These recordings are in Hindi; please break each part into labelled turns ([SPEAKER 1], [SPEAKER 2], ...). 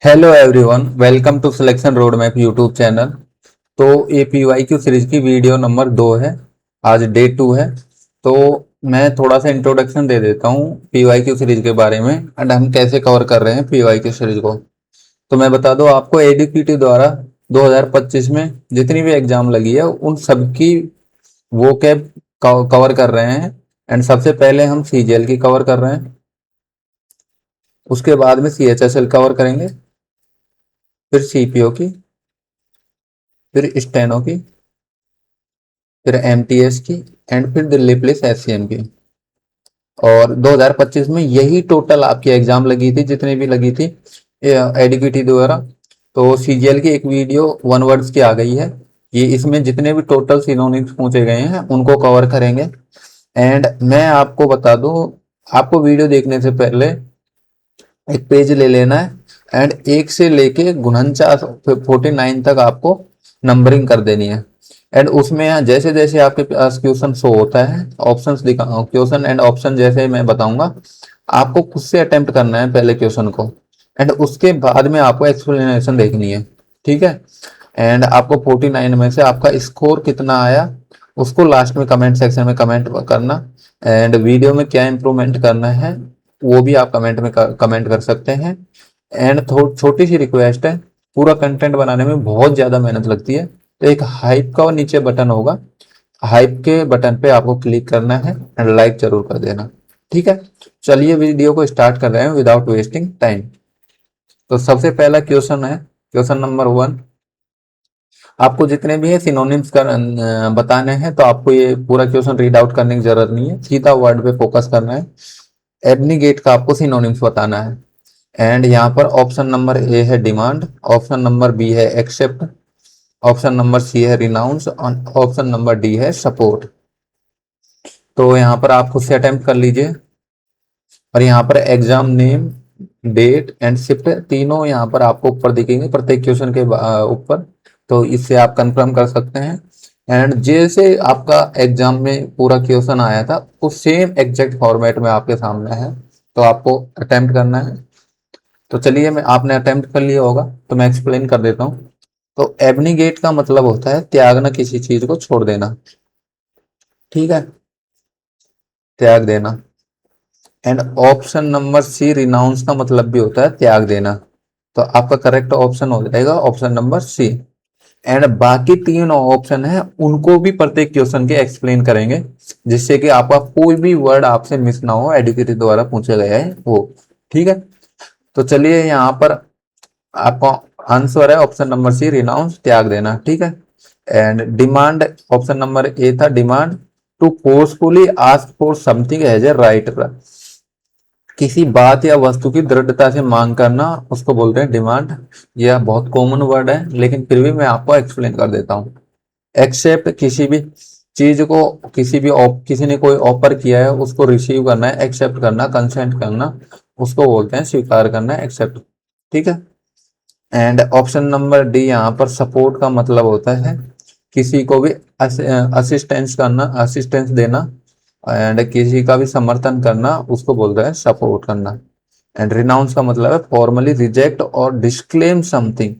[SPEAKER 1] Hello everyone, welcome to selection road map YouTube channel. तो ये पीवाईक्यू सीरीज की वीडियो नंबर 2 है। आज डे 2 है। तो मैं थोड़ा सा इंट्रोडक्शन दे देता हूँ पीवाईक्यू सीरीज के बारे में एंड हम कैसे कवर कर रहे हैं पीवाईक्यू सीरीज को। तो मैं बता दूं आपको, एडीपीटी द्वारा 2025 में जितनी भी एग्जाम लगी है उन सबकी वो कैब कवर कर रहे हैं। एंड सबसे पहले हम सीजीएल की कवर कर रहे हैं, उसके बाद में सीएचएसएल कवर करेंगे, फिर सीपीओ की, फिर स्टेनो की, फिर एमटीएस की, एंड फिर दिल्ली पुलिस एससीएम की। और 2025 में यही टोटल आपकी एग्जाम लगी थी, जितनी भी लगी थी एडीपीटी द्वारा। तो सीजीएल की एक वीडियो वन वर्ड्स की आ गई है। ये इसमें जितने भी टोटल सिनोनिम्स पूछे गए हैं उनको कवर करेंगे। एंड मैं आपको बता दूं, आपको वीडियो देखने से पहले एक पेज ले लेना है एंड एक से लेके 49 तक आपको नंबरिंग कर देनी है। एंड उसमें जैसे जैसे आपके पास क्वेश्चन शो होता है, ऑप्शंस दिखा, क्वेश्चन एंड ऑप्शन जैसे मैं बताऊंगा, आपको खुद से अटेम्प्ट करना है पहले क्वेश्चन को। एंड उसके बाद में आपको एक्सप्लेनेशन देखनी है, ठीक है। एंड आपको 49 में से आपका स्कोर कितना आया उसको लास्ट में कमेंट सेक्शन में कमेंट करना। एंड वीडियो में क्या इंप्रूवमेंट करना है वो भी आप कमेंट में कमेंट कर सकते हैं। एंड छोटी सी रिक्वेस्ट है, पूरा कंटेंट बनाने में बहुत ज्यादा मेहनत लगती है, तो एक हाइप का नीचे बटन होगा, हाइप के बटन पे आपको क्लिक करना है एंड लाइक जरूर कर देना, ठीक है। चलिए वीडियो को स्टार्ट कर रहे हैं विदाउट वेस्टिंग टाइम। तो सबसे पहला क्वेश्चन है, क्वेश्चन नंबर 1। आपको जितने भी है सिनोनिम्स कर बताने हैं, तो आपको ये पूरा क्वेश्चन रीड आउट करने की जरूरत नहीं है, सीधा वर्ड पे फोकस करना है। एब्निगेट का आपको सिनोनिम्स बताना है। एंड यहाँ पर ऑप्शन नंबर ए है डिमांड, ऑप्शन नंबर बी है एक्सेप्ट, ऑप्शन नंबर सी है रिनाउंस और ऑप्शन नंबर डी है सपोर्ट। तो यहाँ पर आप खुद से अटेम्प्ट कर लीजिए। और यहाँ पर exam name, date and shift तीनों यहाँ पर आपको ऊपर दिखेंगे प्रत्येक क्वेश्चन के ऊपर, तो इससे आप कंफर्म कर सकते हैं। एंड जैसे आपका एग्जाम में पूरा क्वेश्चन आया था उस सेम एग्जैक्ट फॉर्मेट में आपके सामने है, तो आपको अटेम्प्ट करना है। तो चलिए, मैं आपने अटेम्प्ट कर लिया होगा तो मैं एक्सप्लेन कर देता हूँ। तो एब्निगेट का मतलब होता है त्यागना, किसी चीज को छोड़ देना, ठीक है, त्याग देना। And option number C renounce का मतलब भी होता है त्याग देना। तो आपका करेक्ट ऑप्शन हो जाएगा ऑप्शन नंबर सी। एंड बाकी तीन ऑप्शन है उनको भी प्रत्येक क्वेश्चन के एक्सप्लेन करेंगे, जिससे कि आपका कोई भी वर्ड आपसे मिस ना हो, एडुकेटेड द्वारा पूछा गया है वो, ठीक है। तो चलिए, यहाँ पर आपका आंसर है ऑप्शन नंबर सी रिनाउंस, त्याग देना, ठीक है। And demand, option number A था demand, to forcefully ask for something as a right, किसी बात या वस्तु की दृढ़ता से मांग करना उसको बोलते हैं डिमांड। यह बहुत कॉमन वर्ड है लेकिन फिर भी मैं आपको एक्सप्लेन कर देता हूँ। एक्सेप्ट, किसी भी चीज को, किसी ने कोई ऑफर किया है उसको रिसीव करना है, एक्सेप्ट करना, कंसेंट करना, उसको बोलते हैं स्वीकार करना, एक्सेप्ट, ठीक है। एंड ऑप्शन नंबर डी यहाँ पर सपोर्ट का मतलब होता है किसी को भी असिस्टेंस करना, असिस्टेंस देना, एंड किसी का भी समर्थन करना उसको बोलते हैं सपोर्ट करना। एंड रिनाउंस का मतलब है फॉर्मली रिजेक्ट और डिस्क्लेम समथिंग।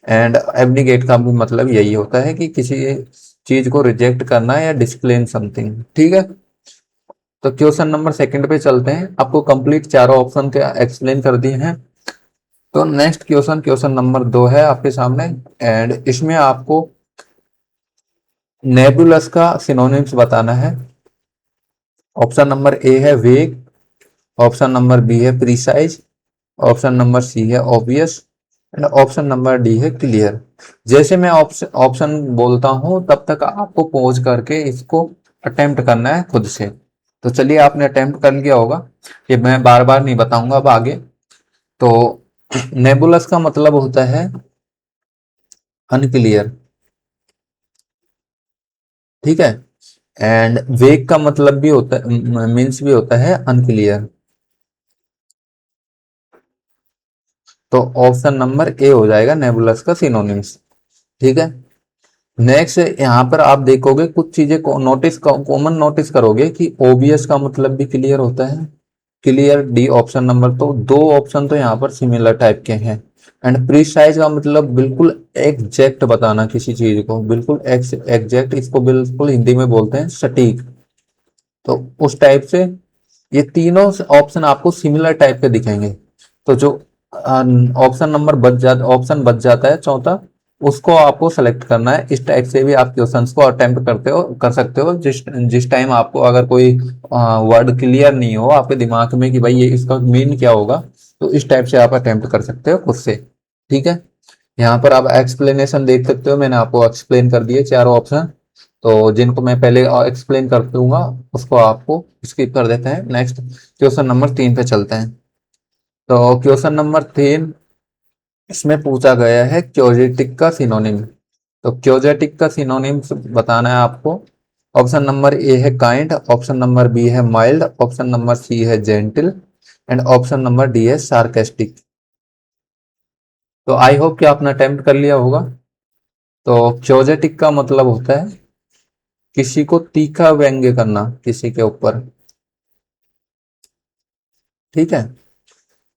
[SPEAKER 1] एंड एब्डिकेट का भी मतलब यही होता है कि किसी चीज को रिजेक्ट करना या डिस्क्लेम समथिंग, ठीक है। तो क्वेश्चन नंबर सेकंड पे चलते हैं, आपको कंप्लीट चारों ऑप्शन के एक्सप्लेन कर दिए हैं। तो नेक्स्ट क्वेश्चन, क्वेश्चन नंबर 2 है आपके सामने। एंड इसमें आपको नेबुलस का सिनोनिम्स बताना है। ऑप्शन नंबर ए है वेग, ऑप्शन नंबर बी है प्रिसाइज, ऑप्शन नंबर सी है obvious and option number D है क्लियर। जैसे मैं ऑप्शन ऑप्शन बोलता हूं तब तक आपको पॉज करके इसको अटेम्प्ट करना है खुद से। तो चलिए, आपने अटेम्प्ट कर लिया होगा, ये मैं बार बार नहीं बताऊंगा अब आगे। तो नेबुलस का मतलब होता है अनक्लियर, ठीक है। एंड वेग का मतलब भी होता है, मीन्स भी होता है अनक्लियर। तो ऑप्शन नंबर ए हो जाएगा नेबुलस का सिनोनिम्स, ठीक है। नेक्स्ट, यहाँ पर आप देखोगे कुछ चीजें को नोटिस, कॉमन नोटिस करोगे कि ओबीएस का मतलब भी क्लियर होता है, क्लियर डी ऑप्शन नंबर। तो दो ऑप्शन तो यहाँ पर सिमिलर टाइप के हैं। एंड प्रिसाइज का मतलब बिल्कुल एग्जैक्ट बताना किसी चीज को, बिल्कुल एग्जैक्ट, इसको बिल्कुल हिंदी में बोलते हैं सटीक। तो उस टाइप से ये तीनों ऑप्शन आपको सिमिलर टाइप के दिखेंगे। तो जो ऑप्शन बच जाता है चौथा, उसको आपको सेलेक्ट करना है। इस टाइप से भी आप क्वेश्चंस को अटेम्प्ट कर सकते हो, जिस जिस टाइम आपको अगर कोई वर्ड क्लियर नहीं हो आपके दिमाग में कि भाई ये इसका मीन क्या होगा, तो इस टाइप से आप अटेम्प्ट कर सकते हो खुद से। ठीक है, यहाँ पर आप एक्सप्लेनेशन देख सकते हो, मैंने आपको एक्सप्लेन कर दिए चारों ऑप्शन। तो जिनको मैं पहले एक्सप्लेन कर दूंगा उसको आपको स्किप कर देते हैं। नेक्स्ट क्वेश्चन नंबर 3 पे चलते हैं। तो क्वेश्चन नंबर 3, इसमें पूछा गया है क्योजेटिक का सिनोनिम। तो क्योजेटिक का सिनोनिम बताना है आपको। ऑप्शन नंबर ए है काइंड, ऑप्शन नंबर बी है माइल्ड, ऑप्शन नंबर सी है gentle, and option number D है सार्केस्टिक। तो आई होप कि आपने अटेम्प्ट कर लिया होगा। तो क्योजेटिक का मतलब होता है किसी को तीखा व्यंग्य करना किसी के ऊपर। ठीक है,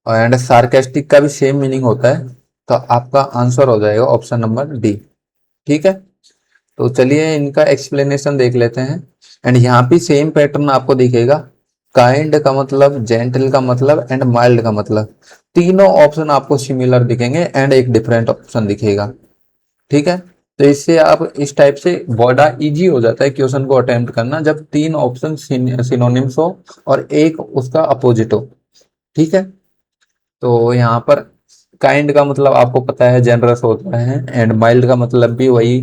[SPEAKER 1] एंड सार्केस्टिक का भी सेम मीनिंग होता है। तो आपका आंसर हो जाएगा ऑप्शन नंबर डी। ठीक है, तो चलिए इनका एक्सप्लेनेशन देख लेते हैं। एंड यहाँ भी सेम पैटर्न आपको दिखेगा। काइंड का मतलब, जेंटल का मतलब, एंड माइल्ड का मतलब, तीनों ऑप्शन आपको सिमिलर दिखेंगे एंड एक डिफरेंट ऑप्शन दिखेगा। ठीक है, तो इससे आप इस टाइप से बड़ा इजी हो जाता है क्वेश्चन को अटेम्प्ट करना, जब तीन ऑप्शन सिनोनिम्स हो और एक उसका अपोजिट हो। ठीक है, तो यहाँ पर काइंड का मतलब आपको पता है जेनरस होता है, एंड माइल्ड का मतलब भी वही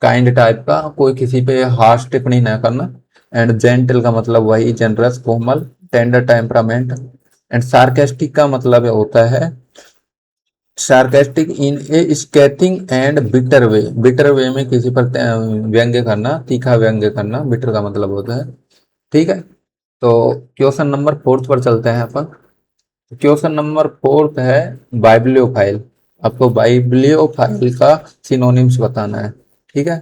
[SPEAKER 1] काइंड टाइप का, कोई किसी पे हार्श टिप्पणी ना करना। एंड जेंटल का मतलब वही जेनरस, कोमल, टेंडर टेम्परामेंट। एंड सार्केस्टिक का मतलब होता है sarcastic in a scathing and bitter way. Bitter way में किसी पर व्यंग्य करना, तीखा व्यंग्य करना, बिटर का मतलब होता है। ठीक है, तो क्वेश्चन नंबर 4 पर चलते हैं अपन। क्वेश्चन नंबर 4 है बाइब्लियोफाइल। आपको बाइब्लियोफाइल का सिनोनिम्स बताना है। ठीक है,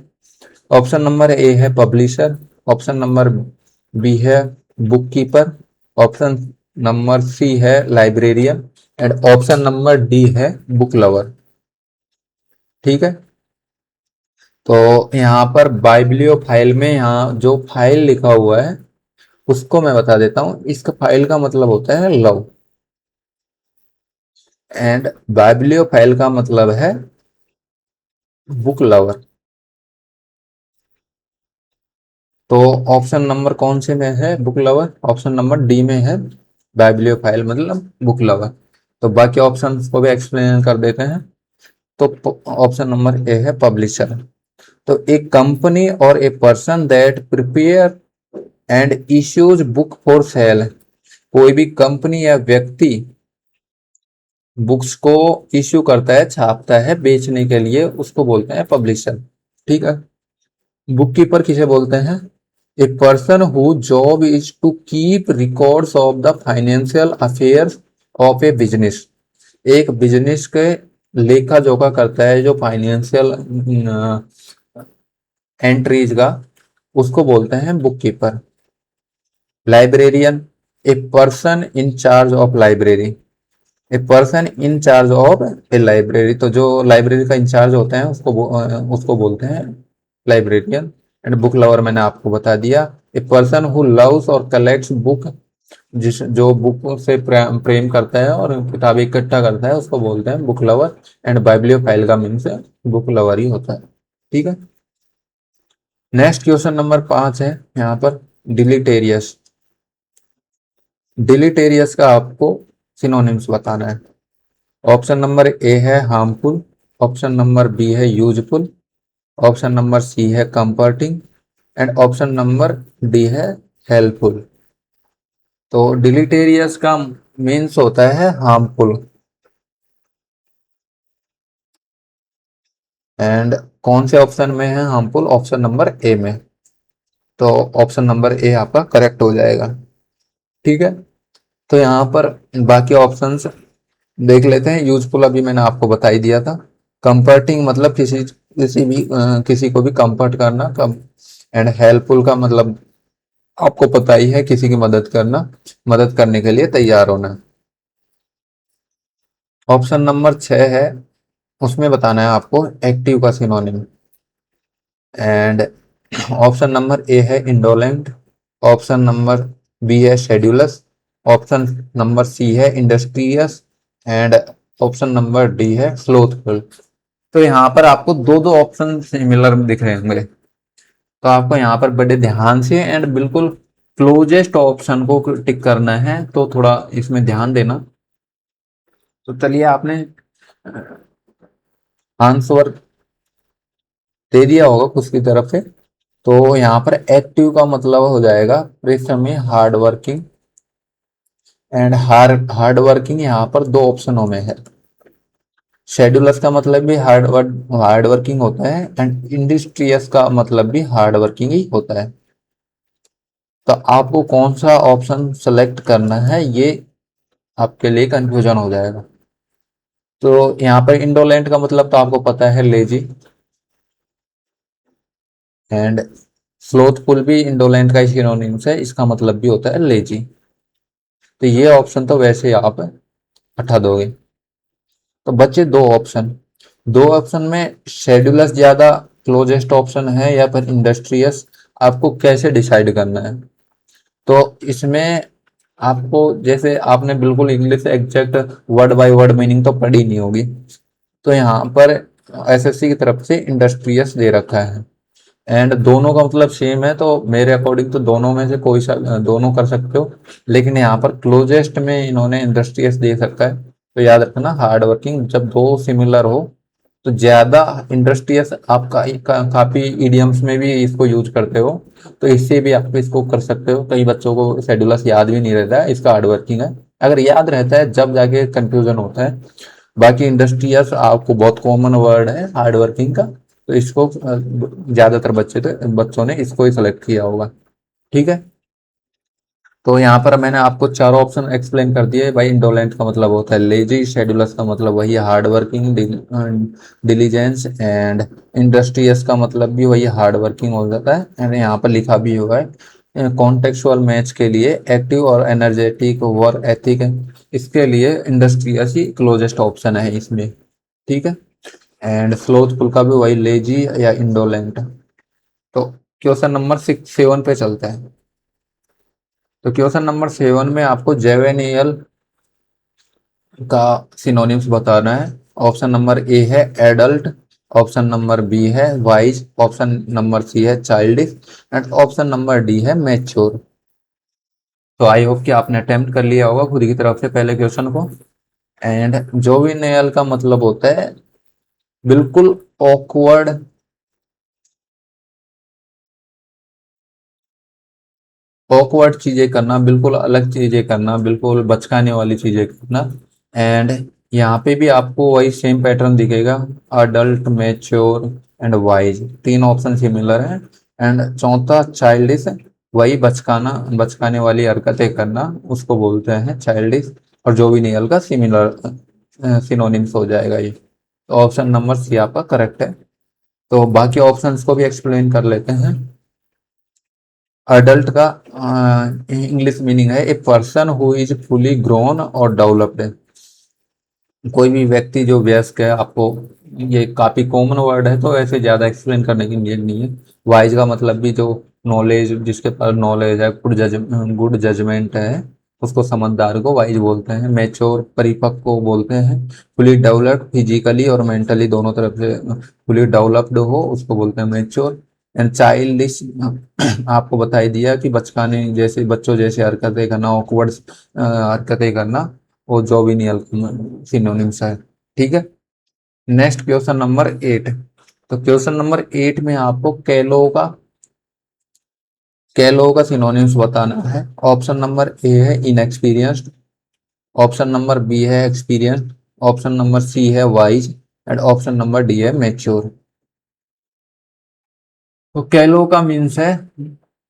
[SPEAKER 1] ऑप्शन नंबर ए है पब्लिशर, ऑप्शन नंबर बी है book keeper, option number C है librarian, and option number D है बुक लवर। ठीक है, तो यहाँ पर बाइब्लियोफाइल में यहाँ जो फाइल लिखा हुआ है उसको मैं बता देता हूँ। इसका फाइल का मतलब होता है लव, एंड बाइब्लियोफाइल का मतलब है बुक लवर। तो ऑप्शन नंबर कौन से में है book lover? Option number D में है बाइब्लियोफाइल मतलब बुक लवर। तो बाकी ऑप्शन को भी एक्सप्लेन कर देते हैं। तो ऑप्शन नंबर ए है पब्लिशर। तो ए कंपनी और a person that prepare and issues book for sale. कोई भी कंपनी या व्यक्ति बुक्स को इश्यू करता है, छापता है बेचने के लिए, उसको बोलते हैं पब्लिशर। ठीक है, बुक कीपर किसे बोलते हैं? A person who job is to keep records of the financial affairs of a business. एक बिजनेस के लेखा जोखा करता है जो फाइनेंशियल एंट्रीज का, उसको बोलते हैं book keeper. Librarian, a person in charge of library. A person in charge of A library, तो जो लाइब्रेरी का इंचार्ज होते हैं उसको बोलते हैं लाइब्रेरियन। एंड बुक लवर मैंने आपको बता दिया, ए पर्सन हु लव्स और कलेक्ट्स बुक, जिस जो बुक से प्रेम करता है और किताबें इकट्ठा करता है उसको बोलते हैं बुक लवर। एंड बाइब्लियोफाइल का मीन्स बुक लवर ही होता है। ठीक है, नेक्स्ट क्वेश्चन नंबर 5 है यहाँ पर डिलीटेरियस। डिलीटेरियस का आपको सिनोनिम्स बताना है। ऑप्शन नंबर ए है हार्मफुल, ऑप्शन नंबर बी है यूजफुल, ऑप्शन नंबर सी है comforting, and option number D है हेल्पफुल। तो डिलीटेरियस का मीन्स होता है हार्मफुल। एंड कौन से ऑप्शन में है हार्मफुल? ऑप्शन नंबर ए में। तो ऑप्शन नंबर ए आपका करेक्ट हो जाएगा। ठीक है, तो यहाँ पर बाकी ऑप्शंस देख लेते हैं। यूजफुल अभी मैंने आपको बता ही दिया था। कंफर्टिंग मतलब किसी को भी कंफर्ट करना कम। एंड हेल्पफुल का मतलब आपको पता ही है, किसी की मदद करना, मदद करने के लिए तैयार होना। ऑप्शन नंबर 6 है, उसमें बताना है आपको एक्टिव का synonym. And option number A है इंडोलेंट, ऑप्शन नंबर बी है शेड्यूलस, ऑप्शन नंबर सी है industrious, and option number D है स्लोथफुल। तो यहाँ पर आपको दो दो ऑप्शन सिमिलर दिख रहे होंगे, तो आपको यहाँ पर बड़े ध्यान से एंड बिल्कुल क्लोजेस्ट ऑप्शन को टिक करना है, तो थोड़ा इसमें ध्यान देना। तो चलिए, आपने आंसर दे दिया होगा कुछ की तरफ से। तो यहाँ पर एक्टिव का मतलब हो जाएगा परिश्रमी, hard working. And hard working यहाँ पर दो ऑप्शनों में है। शेड्यूलर्स का मतलब भी हार्ड वर्किंग होता है, एंड इंडस्ट्रियस का मतलब भी हार्ड वर्किंग ही होता है। तो आपको कौन सा ऑप्शन सेलेक्ट करना है, ये आपके लिए कंफ्यूजन हो जाएगा। तो यहाँ पर इंडोलेंट का मतलब तो आपको पता है, लेजी। एंड स्लोथफुल भी इंडोलेंट का ही सिनोनिम्स है, इसका मतलब भी होता है लेजी। तो ये ऑप्शन तो वैसे ही आप हटा दोगे। तो बचे दो ऑप्शन। दो ऑप्शन में शेड्यूलस ज्यादा क्लोजेस्ट ऑप्शन है या फिर इंडस्ट्रियस, आपको कैसे डिसाइड करना है? तो इसमें आपको, जैसे आपने बिल्कुल English exact word by word meaning तो पढ़ी नहीं होगी, तो यहाँ पर एसएससी की तरफ से इंडस्ट्रियस दे रखा है। एंड दोनों का मतलब सेम है, तो मेरे अकॉर्डिंग तो दोनों में से कोई सा दोनों कर सकते हो। लेकिन यहाँ पर क्लोजेस्ट में इन्होंने इंडस्ट्रियस दे सकता है। तो याद रखना, हार्ड वर्किंग जब दो सिमिलर हो तो ज्यादा इंडस्ट्रियस आपका काफी इडियम्स में भी इसको यूज करते हो, तो इससे भी आप इसको कर सकते हो। कई बच्चों को शेड्यूलस याद भी नहीं रहता है, इसका हार्ड वर्किंग है। अगर याद रहता है जब जाके कंफ्यूजन होता है। बाकी इंडस्ट्रियस आपको बहुत कॉमन वर्ड है हार्ड वर्किंग का, तो इसको ज्यादातर बच्चों ने इसको ही सेलेक्ट किया होगा। ठीक है। तो यहाँ पर मैंने आपको चारों ऑप्शन एक्सप्लेन कर दिए भाई। इंडोलेंट का मतलब होता है लेजी, शेड्यूलस का मतलब वही hard working, diligence, and industrious का मतलब भी वही हार्ड वर्किंग हो जाता है। एंड यहाँ पर लिखा भी हुआ है कॉन्टेक्चुअल मैच के लिए एक्टिव और एनर्जेटिक वर्क एथिक, इसके लिए इंडस्ट्रियस ही क्लोजेस्ट ऑप्शन है इसमें। ठीक है। एंड स्लोथफुल का भी वही लेजी या इंडोलेंट। तो क्वेश्चन नंबर 6 7 पे चलते हैं। तो क्वेश्चन नंबर 7 में आपको जेवेनियल का सिनोनिम्स बताना है। ऑप्शन नंबर ए है एडल्ट, ऑप्शन नंबर बी है वाइज, ऑप्शन नंबर सी है childish, and option number D है मैच्योर। तो आई होप कि आपने अटेम्प्ट कर लिया होगा खुद की तरफ से पहले क्वेश्चन को। एंड जोविनियल का मतलब होता है बिल्कुल ऑकवर्ड, ऑकवर्ड चीजें करना, बिल्कुल अलग चीजें करना, बिल्कुल बचकाने वाली चीजें करना। एंड यहाँ पे भी आपको वही सेम पैटर्न दिखेगा, अडल्ट, मैच्योर एंड वाइज, तीन ऑप्शन सिमिलर हैं। एंड चौथा चाइल्डिश, वही बचकाना, बचकाने वाली हरकतें करना, उसको बोलते हैं चाइल्डिश। और जो भी नियल का सिमिलर सिनोनिम्स हो जाएगा ये। तो ऑप्शन नंबर सी आपका करेक्ट है। तो बाकी ऑप्शंस को भी एक्सप्लेन कर लेते हैं। अडल्ट का इंग्लिश मीनिंग है ए person who is fully grown और डेवलप्ड। कोई भी व्यक्ति जो वयस्क है, आपको ये काफी कॉमन वर्ड है, तो ऐसे ज्यादा एक्सप्लेन करने की नीड नहीं है। वाइज का मतलब भी जो नॉलेज, जिसके पास नॉलेज है, गुड जजमेंट है, उसको समझदार को वाइज बोलते हैं। मैच्योर परिपक्व को बोलते हैं। फुली डेवलप्ड फिजिकली और मेंटली दोनों तरफ से फुली डेवलप्ड हो, उसको बोलते हैं मैच्योर। एंड चाइल्डिश आपको बताई दिया कि बचकाने जैसे, बच्चों जैसे हरकतें करना, ऑकवर्ड हरकतें करना, वो जोविनियल सिनोनिम्स है। ठीक है। Next question number 8। तो क्वेश्चन नंबर 8 में आपको कैलो का सिनोनिम्स बताना है। ऑप्शन नंबर ए है इनएक्सपीरियंस्ड, ऑप्शन नंबर बी है एक्सपीरियंस्ड, ऑप्शन नंबर सी है wise, and option number D है मैच्योर। तो कैलो का मीन्स है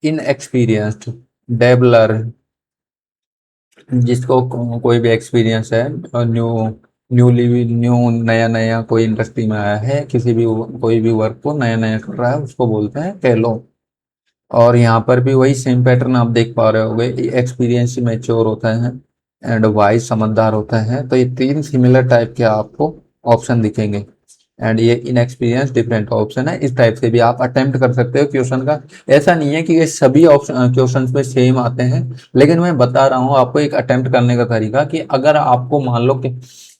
[SPEAKER 1] इनएक्सपीरियंस्ड, डेबलर, जिसको कोई भी एक्सपीरियंस है, न्यू न्यूली न्यू नया नया कोई इंडस्ट्री में आया है, किसी भी कोई भी वर्क को नया नया कर रहा है, उसको बोलते हैं कैलो। और यहाँ पर भी वही सेम पैटर्न आप देख पा रहे होगे, एक्सपीरियंस मैच्योर होता है। एंड वाई समझदार होता है। तो ये तीन सिमिलर टाइप के आपको ऑप्शन दिखेंगे एंड ये इनएक्सपीरियंस डिफरेंट ऑप्शन है। इस टाइप से भी आप अटेम्प्ट कर सकते हो क्वेश्चन का। ऐसा नहीं है कि ये सभी ऑप्शन क्वेश्चन में सेम आते हैं, लेकिन मैं बता रहा हूँ आपको एक अटेम्प्ट करने का तरीका कि अगर आपको मान लो कि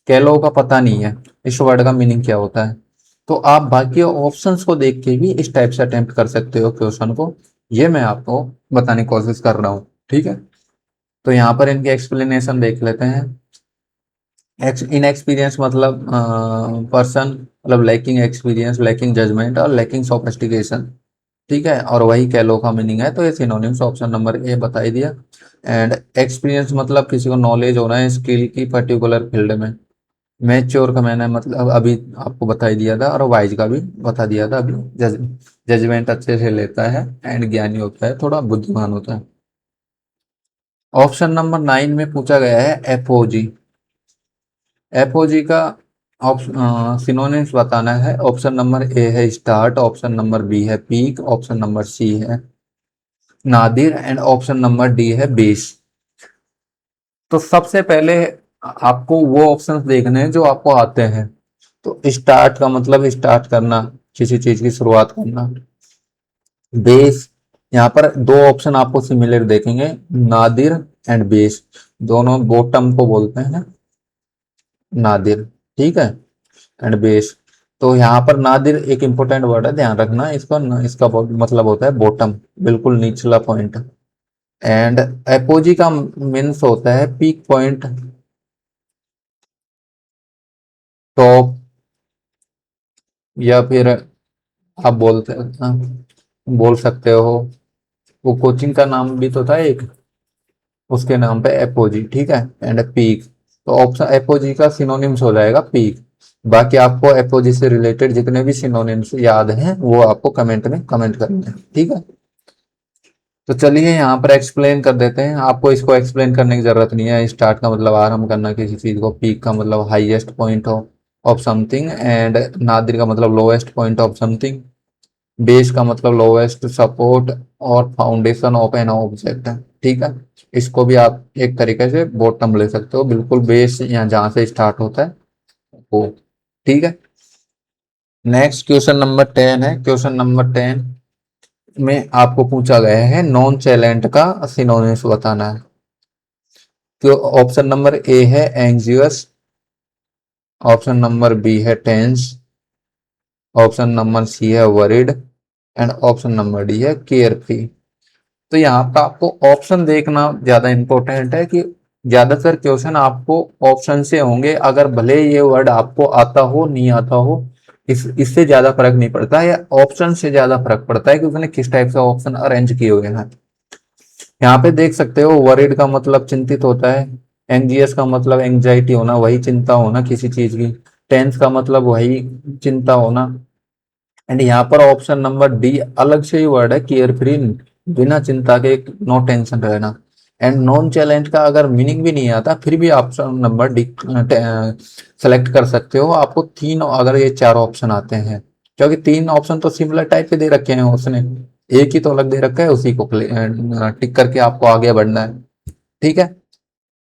[SPEAKER 1] कैलो का पता नहीं है इस वर्ड का मीनिंग क्या होता है, तो आप बाकी ऑप्शंस को देख के भी इस टाइप से अटेम्प्ट कर सकते हो क्वेश्चन को। ये मैं आपको बताने की कोशिश कर रहा हूँ, ठीक है। तो यहाँ पर इनके एक्सप्लेनेशन देख लेते हैं। इनएक्सपीरियंस मतलब पर्सन, मतलब लैकिंग एक्सपीरियंस, लैकिंग जजमेंट और लैकिंग सोफिस्टिकेशन, ठीक है। और वही कैलो का मीनिंग है, तो ये सिनोनिम्स ऑप्शन नंबर ए बता ही दिया। एंड एक्सपीरियंस मतलब किसी को नॉलेज होना है स्किल की पर्टिकुलर फील्ड में। मैच्योर का मैंने मतलब अभी आपको बता ही दिया था, और वाइज का भी बता दिया था अभी। जजमेंट अच्छे से लेता है एंड ज्ञानी होता है, थोड़ा बुद्धिमान होता है। ऑप्शन नंबर 9 में पूछा गया है एपोजी। एपोजी का ऑप्शन सिनोनिम्स बताना है। ऑप्शन नंबर ए है स्टार्ट, ऑप्शन नंबर बी है पीक, ऑप्शन नंबर सी है Nadir and option number D है बेस। तो सबसे पहले आपको वो ऑप्शंस देखने हैं जो आपको आते हैं। तो स्टार्ट का मतलब स्टार्ट करना, किसी चीज की शुरुआत करना। बेस, यहाँ पर दो ऑप्शन आपको सिमिलर देखेंगे, नादिर एंड बेस। दोनों बॉटम को बोलते हैं नादिर, ठीक है, एंड बेस। तो यहाँ पर नादिर एक इंपॉर्टेंट वर्ड है, ध्यान रखना इसका। इसका मतलब होता है बॉटम, बिल्कुल निचला पॉइंट। एंड एपोजी का मीन्स होता है पीक पॉइंट, टॉप, या फिर आप बोल सकते हो। वो कोचिंग का नाम भी तो था एक, उसके नाम पे एपोजी, ठीक है। एंड पीक, तो ऑप्शन एपोजी का सिनोनिम्स हो जाएगा पीक। बाकी आपको एपोजी से रिलेटेड जितने भी सिनोनिम्स याद हैं वो आपको कमेंट में कमेंट करना है, ठीक है। तो चलिए यहाँ पर एक्सप्लेन कर देते हैं। आपको इसको एक्सप्लेन करने की जरूरत नहीं है। स्टार्ट का मतलब आरंभ करना किसी चीज को, पीक का मतलब highest point of something, and Nadir का मतलब lowest point of something, base का मतलब लोएस्ट सपोर्ट और फाउंडेशन ऑफ एन ऑब्जेक्ट है, ठीक है। इसको भी आप एक तरीके से बॉटम ले सकते हो, बिल्कुल बेस यहाँ जहां से स्टार्ट होता है वो, ठीक है। नेक्स्ट क्वेश्चन नंबर 10 है। क्वेश्चन नंबर 10 में आपको पूछा गया है नॉन चैलेंट का सिनोनिम्स बताना है। तो ऑप्शन नंबर ए है एंजियस, ऑप्शन नंबर बी है टेंस, ऑप्शन नंबर सी है worried and option number D है केयर फ्री। तो यहाँ पर आपको ऑप्शन देखना ज्यादा इंपॉर्टेंट है कि ज्यादातर क्वेश्चन आपको ऑप्शन से होंगे। अगर भले ये वर्ड आपको आता हो नहीं आता हो, इससे ज्यादा फर्क नहीं पड़ता है, ऑप्शन से ज्यादा फर्क पड़ता है कि उसने किस टाइप से ऑप्शन अरेंज किए हुए हैं। यहाँ पे देख सकते हो वरीड का मतलब चिंतित होता है, एंजियस का मतलब एंजाइटी होना, वही चिंता होना किसी चीज की, टेंस का मतलब वही चिंता होना। एंड यहाँ पर ऑप्शन नंबर डी अलग से ही वर्ड है, केयर फ्री, बिना चिंता के, नो टेंशन रहना। एंड नॉन चैलेंज का अगर मीनिंग भी नहीं आता फिर भी ऑप्शन नंबर डी सेलेक्ट कर सकते हो। आपको तीन, अगर ये चार ऑप्शन आते हैं, क्योंकि तीन ऑप्शन तो सिमिलर टाइप के दे रखे हैं उसने, एक ही तो अलग दे रखा है, उसी को टिक करके आपको आगे बढ़ना है, ठीक है।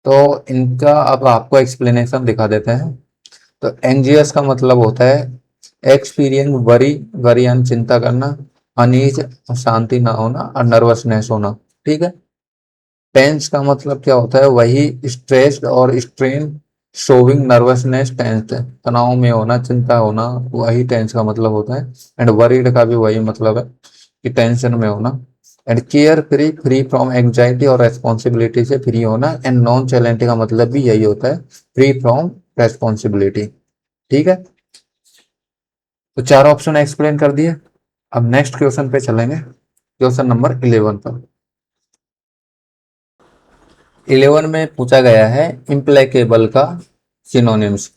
[SPEAKER 1] तो इनका अब आपको एक्सप्लेनेशन दिखा देते हैं। तो एंजियस का मतलब होता है एक्सपीरियंस वरी, वरी यानी चिंता करना, अनीज शांति ना होना और नर्वसनेस होना, ठीक है। टेंस का मतलब क्या होता है, वही स्ट्रेस्ड और स्ट्रेन, शोविंग नर्वसनेस, टेंस तनाव में होना, चिंता होना, वही टेंस का मतलब होता है। एंड वरीड का भी वही मतलब है कि टेंशन में होना। And care free, free from anxiety और रेस्पॉन्सिबिलिटी से फ्री होना। एंड नॉन चैलेंट का मतलब भी यही होता है, फ्री फ्रॉम रेस्पॉन्सिबिलिटी, ठीक है। तो चार ऑप्शन एक्सप्लेन कर दिए। अब नेक्स्ट क्वेश्चन पे चलेंगे, क्वेश्चन नंबर 11 पर। 11 में पूछा गया है इम्प्लेकेबल का सिनोनिम्स।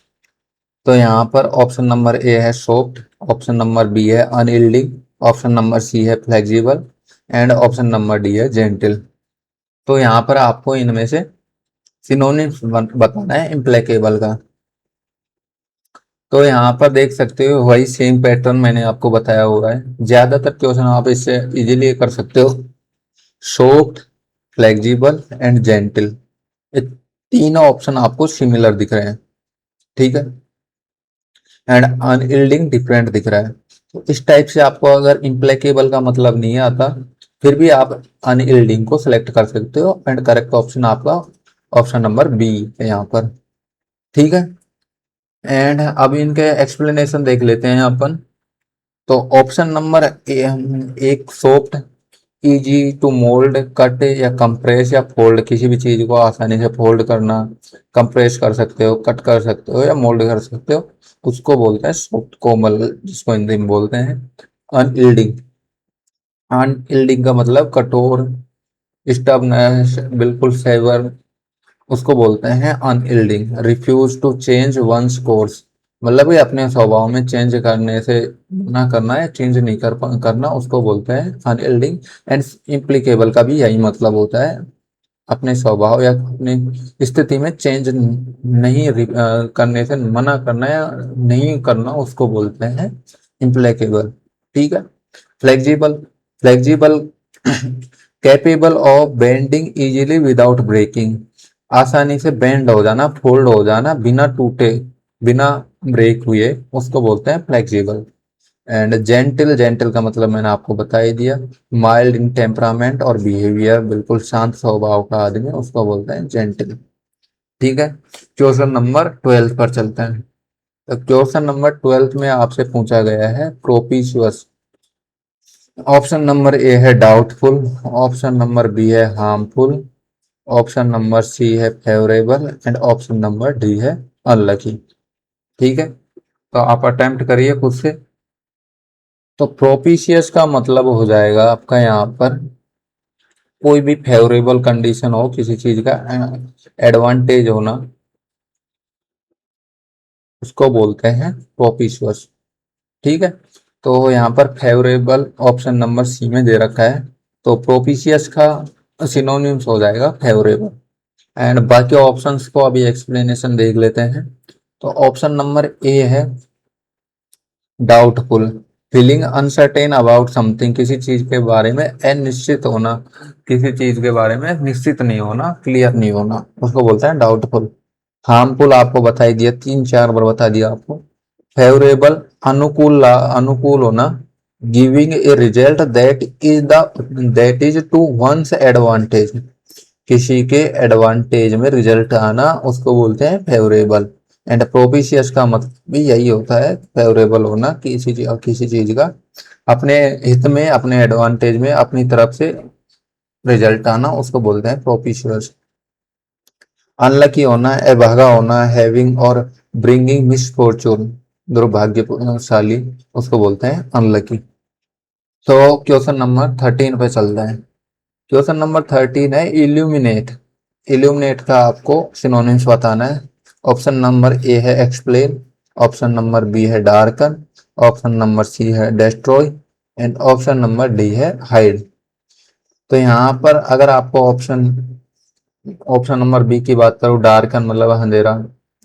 [SPEAKER 1] तो यहाँ पर ऑप्शन नंबर ए है सॉफ्ट, ऑप्शन नंबर बी है अनयील्डिंग, ऑप्शन नंबर सी है flexible and option number D है जेंटल। तो यहाँ पर आपको इनमें से सिनोनिम्स बताना है इम्प्लेकेबल का। तो यहाँ पर देख सकते हो वही सेम पैटर्न मैंने आपको बताया हुआ है। ज्यादातर क्वेश्चन आप इससे इजीली कर सकते हो, सॉफ्ट, फ्लेक्सिबल एंड जेंटल। तीनों ऑप्शन आपको सिमिलर दिख रहे हैं, ठीक है, एंड अनयील्डिंग डिफरेंट दिख रहा है। तो इस टाइप से आपको अगर इम्प्लीकेबल का मतलब नहीं आता, फिर भी आप अनयील्डिंग को सिलेक्ट कर सकते हो, एंड करेक्ट ऑप्शन आपका ऑप्शन नंबर बी है यहाँ पर, ठीक है। एंड अब इनके एक्सप्लेनेशन देख लेते हैं अपन। तो ऑप्शन नंबर एक, soft, easy to mould, cut या कंप्रेस या फोल्ड, किसी भी चीज को आसानी से फोल्ड करना, कंप्रेस कर सकते हो, कट कर सकते हो या मोल्ड कर सकते हो, उसको बोलते हैं सॉफ्ट, कोमल, जिसको हिंदी में बोलते हैं अनयील्डिंग। अनयील्डिंग का मतलब कठोर, स्टबनेस, बिल्कुल सेवर, उसको बोलते हैं unyielding. Refuse to change one's course, मतलब कि अपने स्वभाव में चेंज करने से ना करना या चेंज नहीं करना, उसको बोलते हैं अनयील्डिंग। एंड इम्प्लीकेबल का भी यही मतलब होता है, अपने स्वभाव या अपनी स्थिति में चेंज नहीं करने से मना करना या नहीं करना, उसको बोलते हैं इम्प्लीकेबल, ठीक है। Flexible, flexible capable of bending easily without breaking, आसानी से बेंड हो जाना, फोल्ड हो जाना बिना टूटे, बिना ब्रेक हुए, उसको बोलते हैं फ्लेक्सिबल। एंड जेंटल, जेंटल का मतलब मैंने आपको बता ही दिया, माइल्ड इन टेम्परामेंट और बिहेवियर, बिल्कुल शांत स्वभाव का आदमी, उसको बोलते हैं जेंटल, ठीक है। क्वेश्चन नंबर 12 पर चलते हैं। तो क्वेश्चन नंबर 12 में आपसे पूछा गया है प्रोपिशियस। ऑप्शन नंबर ए है डाउटफुल, ऑप्शन नंबर बी है हार्मफुल, ऑप्शन नंबर सी है favourable, and option number D है अनलकी, ठीक है। तो आप अटेम्प्ट करिए खुद से। तो प्रोपिशियस का मतलब हो जाएगा आपका यहाँ पर कोई भी फेवरेबल कंडीशन हो, किसी चीज का एडवांटेज होना, उसको बोलते हैं प्रोपिशियस, ठीक है। तो यहाँ पर फेवरेबल ऑप्शन नंबर सी में दे रखा है, तो प्रोपिशियस का सिनोनिम्स हो जाएगा फेवरेबल। एंड बाकी ऑप्शंस को अभी एक्सप्लेनेशन देख लेते हैं। तो ऑप्शन नंबर ए है doubtful, feeling uncertain about something, किसी चीज के बारे में अनिश्चित होना, किसी चीज के बारे में निश्चित नहीं होना, क्लियर नहीं होना, उसको बोलते हैं डाउटफुल। हार्मफुल आपको बता ही दिया, 3-4 बार बता दिया आपको। फेवरेबल, अनुकूल, अनुकूल होना, giving a result that is to one's advantage, किसी के एडवांटेज में रिजल्ट आना, उसको बोलते हैं फेवरेबल। एंड प्रोपिशियस का मतलब भी यही होता है, फेवरेबल होना, किसी चीज का अपने हित में, अपने एडवांटेज में, अपनी तरफ से रिजल्ट आना, उसको बोलते हैं प्रोपिशियस। अनलकी होना, अभागा होना, हैविंग और ब्रिंगिंग मिसफॉर्चून, दुर्भाग्यशाली, उसको बोलते हैं अनलकी। तो क्वेश्चन नंबर 13 पे चलते हैं। क्वेश्चन नंबर 13 है इल्यूमिनेट। इल्यूमिनेट का आपको सिनोनिम्स बताना है। ऑप्शन नंबर ए है एक्सप्लेन, ऑप्शन नंबर बी है डार्कन, ऑप्शन नंबर सी है destroy, and option number D है हाइड। तो यहाँ पर अगर आपको ऑप्शन ऑप्शन नंबर बी की बात करूँ, डार्कन मतलब अंधेरा,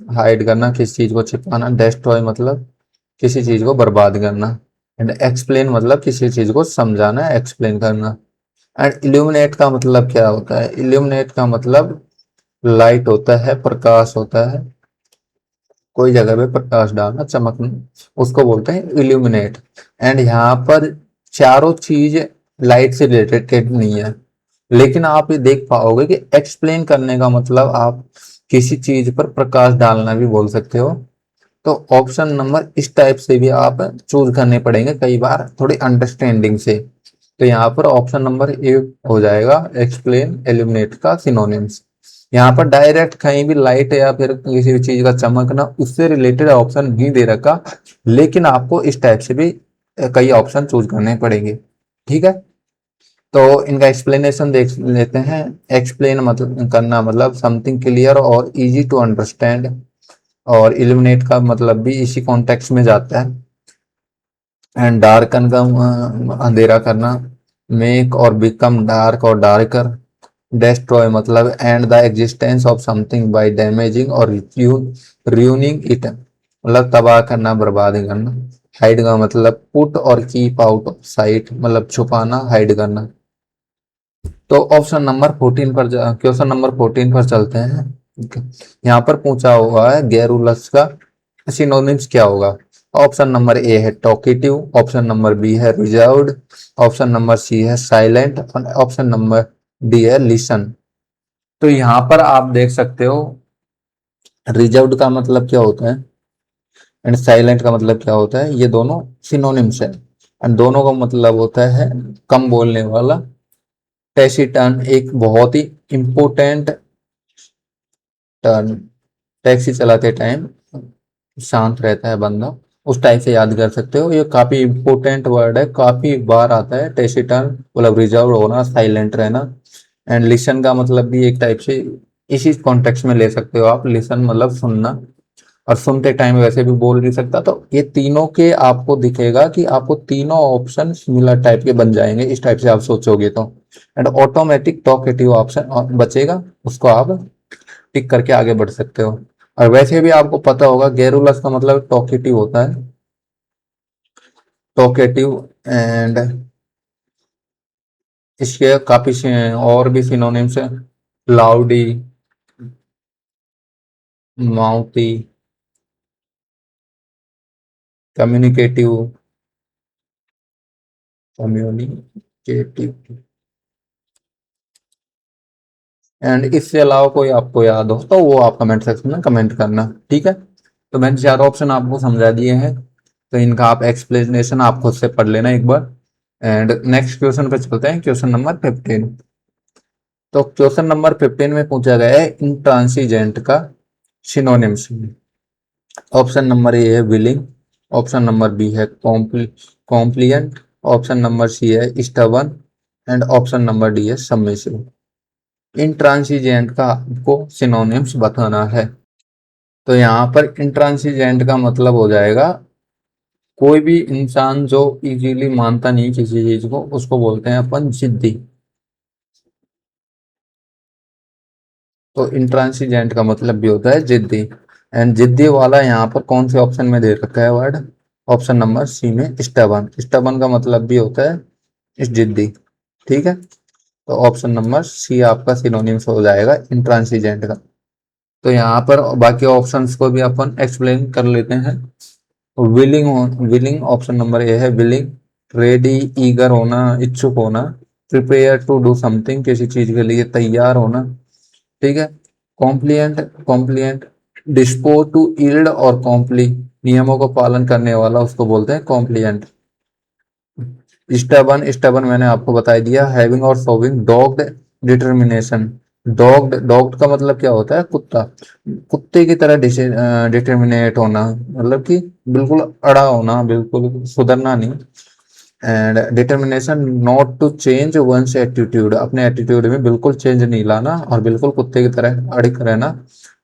[SPEAKER 1] हाइड करना, किसी चीज को छिपाना, डेस्ट्रॉय मतलब किसी चीज को बर्बाद करना, एंड एक्सप्लेन मतलब किसी चीज को समझाना, एक्सप्लेन करना। एंड इल्यूमिनेट का मतलब क्या होता है? इल्यूमिनेट का मतलब लाइट होता है, प्रकाश होता है, कोई जगह पे प्रकाश डालना, चमकना, उसको बोलते हैं इल्यूमिनेट। एंड यहाँ पर चारों चीज लाइट से रिलेटेड नहीं है, लेकिन आप ये देख पाओगे कि एक्सप्लेन करने का मतलब आप किसी चीज पर प्रकाश डालना भी बोल सकते हो। तो ऑप्शन नंबर इस टाइप से भी आप चूज करने पड़ेंगे कई बार, थोड़ी अंडरस्टैंडिंग से। तो यहाँ पर ऑप्शन नंबर ए हो जाएगा एक्सप्लेन एल्यूमिनेट का सिनोनिम्स। यहाँ पर डायरेक्ट कहीं भी लाइट या फिर किसी भी चीज का चमकना, उससे रिलेटेड ऑप्शन नहीं दे रखा, लेकिन आपको इस टाइप से भी कई ऑप्शन चूज करने पड़ेंगे, ठीक है। तो इनका एक्सप्लेनेशन देख लेते हैं। एक्सप्लेन मतलब करना, मतलब समथिंग क्लियर और इजी टू अंडरस्टैंड, और इल्यूमिनेट का मतलब भी इसी कॉन्टेक्स्ट में जाता है। एंड डार्कन का अंधेरा करना, मेक और बिकम डार्क और डार्कर। डेस्ट्रॉय मतलब and the existence of something bye damaging और रियूनिंग इट, मतलब तबाह करना, बर्बाद करना। हाइड का मतलब पुट और कीप आउट ऑफ साइट, मतलब छुपाना, हाइड करना। तो ऑप्शन नंबर 14 पर क्वेश्चन नंबर 14 पर चलते हैं। यहाँ पर पूछा हुआ है गैरुलस का सिनोनिम्स क्या होगा। ऑप्शन नंबर ए है टॉकेटिव, ऑप्शन नंबर बी है रिजर्व्ड, ऑप्शन नंबर सी है साइलेंट और ऑप्शन नंबर डी है लिसन। तो यहाँ पर आप देख सकते हो रिजर्व्ड का मतलब क्या होता है एंड साइलेंट का मतलब क्या होता है, ये दोनों सिनोनिम्स है। एंड दोनों का मतलब होता है कम बोलने वाला। टैसीटर्न एक बहुत ही इंपॉर्टेंट टर्न, टैक्सी चलाते टाइम शांत रहता है बंदा, उस टाइप से याद कर सकते हो। ये काफी इंपॉर्टेंट वर्ड है, काफी बार आता है। टैसीटर्न मतलब रिजर्व होना, साइलेंट रहना। एंड लिसन का मतलब भी एक टाइप से इसी कॉन्टेक्स्ट में ले सकते हो आप। लिसन मतलब सुनना, और सुनते टाइम वैसे भी बोल नहीं सकता। तो ये तीनों के आपको दिखेगा कि आपको तीनों ऑप्शन सिमिलर टाइप के बन जाएंगे इस टाइप से आप सोचोगे तो। एंड ऑटोमेटिक टॉकेटिव ऑप्शन बचेगा, उसको आप टिक करके आगे बढ़ सकते हो। और वैसे भी आपको पता होगा गैरुलस का मतलब टॉकेटिव होता है, टॉकेटिव। एंड इसके काफी और भी सिनोनिम्स है, लाउडी, माउथी, कम्युनिकेटिव, कम्युनिकेटिव। एंड इससे अलावा कोई आपको याद हो तो वो आप कमेंट सेक्शन में कमेंट करना, ठीक है। तो मैंने चार ऑप्शन आपको समझा दिए हैं, तो इनका आप एक्सप्लेनेशन आप खुद से पढ़ लेना एक बार। एंड नेक्स्ट क्वेश्चन पे चलते हैं, क्वेश्चन नंबर 15। तो क्वेश्चन नंबर 15 में पूछा गया है इंट्रांसिजेंट का सिनोनिम्स। ऑप्शन नंबर ए है विलिंग, ऑप्शन नंबर बी है कॉम्प्लियंट, ऑप्शन नंबर सी है stubborn and option number D है सबमिसिव। इंट्रांसिजेंट का आपको सिनोनिम्स बताना है। तो यहाँ पर इंट्रांसिजेंट का मतलब हो जाएगा कोई भी इंसान जो इजीली मानता नहीं किसी चीज को, उसको बोलते हैं अपन जिद्दी। तो इंट्रांसिजेंट का मतलब भी होता है जिद्दी। एंड जिद्दी वाला यहाँ पर कौन से ऑप्शन में दे रखा है वर्ड, ऑप्शन नंबर सी में स्टबन। स्टबन का मतलब भी होता है इस जिद्दी, ठीक है। तो ऑप्शन नंबर सी आपका सिनोनिम्स हो जाएगा इंट्रांसिजेंट का। तो यहाँ पर बाकी ऑप्शंस को भी अपन एक्सप्लेन कर लेते हैं। Willing, willing option number A है विलिंग, रेडी ईगर होना, इच्छुक होना, प्रिपेयर टू डू समथिंग किसी चीज के लिए तैयार होना, ठीक है। कॉम्प्लियंट, कॉम्प्लियंट डिस्पोज टू यील्ड और कॉम्प्ली, नियमों को पालन करने वाला उसको बोलते हैं कॉम्प्लियंट। स्टबन, स्टबन मैंने आपको बता दिया, हैविंग और सोविंग डॉग्ड, डिटर्मिनेशन। डॉग्ड, डॉग्ड का मतलब क्या होता है कुत्ता, कुत्ते की तरह डिटर्मिनेट होना, मतलब कि बिल्कुल अड़ा होना, बिल्कुल सुधरना नहीं। And determination not to change one's attitude, अपने एटीट्यूड में बिल्कुल चेंज नहीं लाना और बिल्कुल कुत्ते की तरह अड़िग रहना,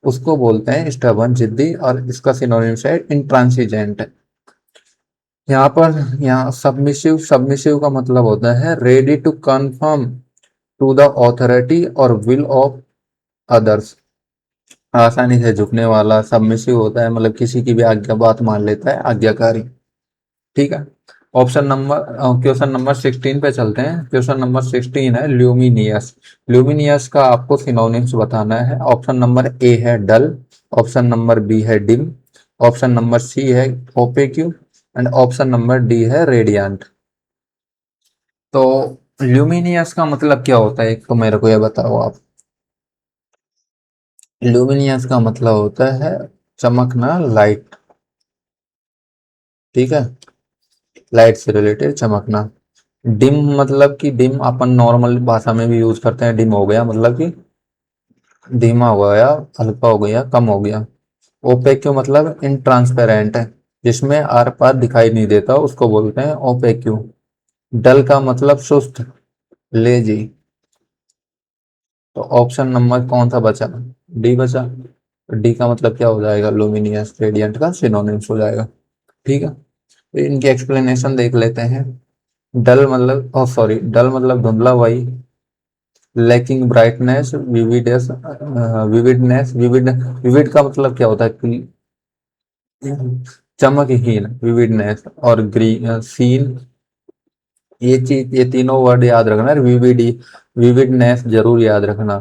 [SPEAKER 1] उसको बोलते हैं स्टबन, जिद्दी। और इसका सिनोनिम्स है इंट्रांसिजेंट। यहाँ पर यहाँ सबमिसिव, सबमिसिव का मतलब होता है ready to conform to the authority और विल ऑफ अदर्स, आसानी से झुकने वाला सबमिसिव होता है, मतलब किसी की भी आज्ञा बात मान लेता है, आज्ञाकारी, ठीक है। ऑप्शन नंबर क्वेश्चन नंबर 16 पे चलते हैं। क्वेश्चन नंबर 16 है ल्यूमिनियस। ल्यूमिनियस का आपको सिनोनिम्स बताना है। ऑप्शन नंबर ए है डल, ऑप्शन नंबर बी है डिम, ऑप्शन नंबर सी है ओपेक्यू एंड ऑप्शन नंबर डी है रेडियंट। तो ल्यूमिनियस का मतलब क्या होता है, एक तो मेरे को ये बताओ आप। ल्यूमिनियस का मतलब होता है चमकना, लाइट, ठीक है, लाइट से रिलेटेड चमकना। डिम मतलब कि डिम अपन नॉर्मल भाषा में भी यूज करते हैं, डिम हो गया मतलब कि धीमा हो गया, हल्का हो गया, कम हो गया। ओपेक्यू मतलब इनट्रांसपेरेंट है, जिसमें आर पार दिखाई नहीं देता, उसको बोलते हैं ओपेक्यू। डल का मतलब सुस्त, लेजी। तो ऑप्शन नंबर कौन सा बचा, डी बचा। डी का मतलब क्या हो जाएगा, लुमिनियस रेडियंट का सिनोनिम्स हो जाएगा, ठीक है। तो इनकी एक्सप्लेनेशन देख लेते हैं। डल मतलब, ओ सॉरी, डल मतलब धुंधला, वही। Lacking brightness, vividness, vividness, vivid का मतलब क्या होता है चमकहीन, विविडनेस। और ग्रीन, सीन, ये चीज, ये तीनों वर्ड याद रखना, विविडी, विविडनेस जरूर याद रखना।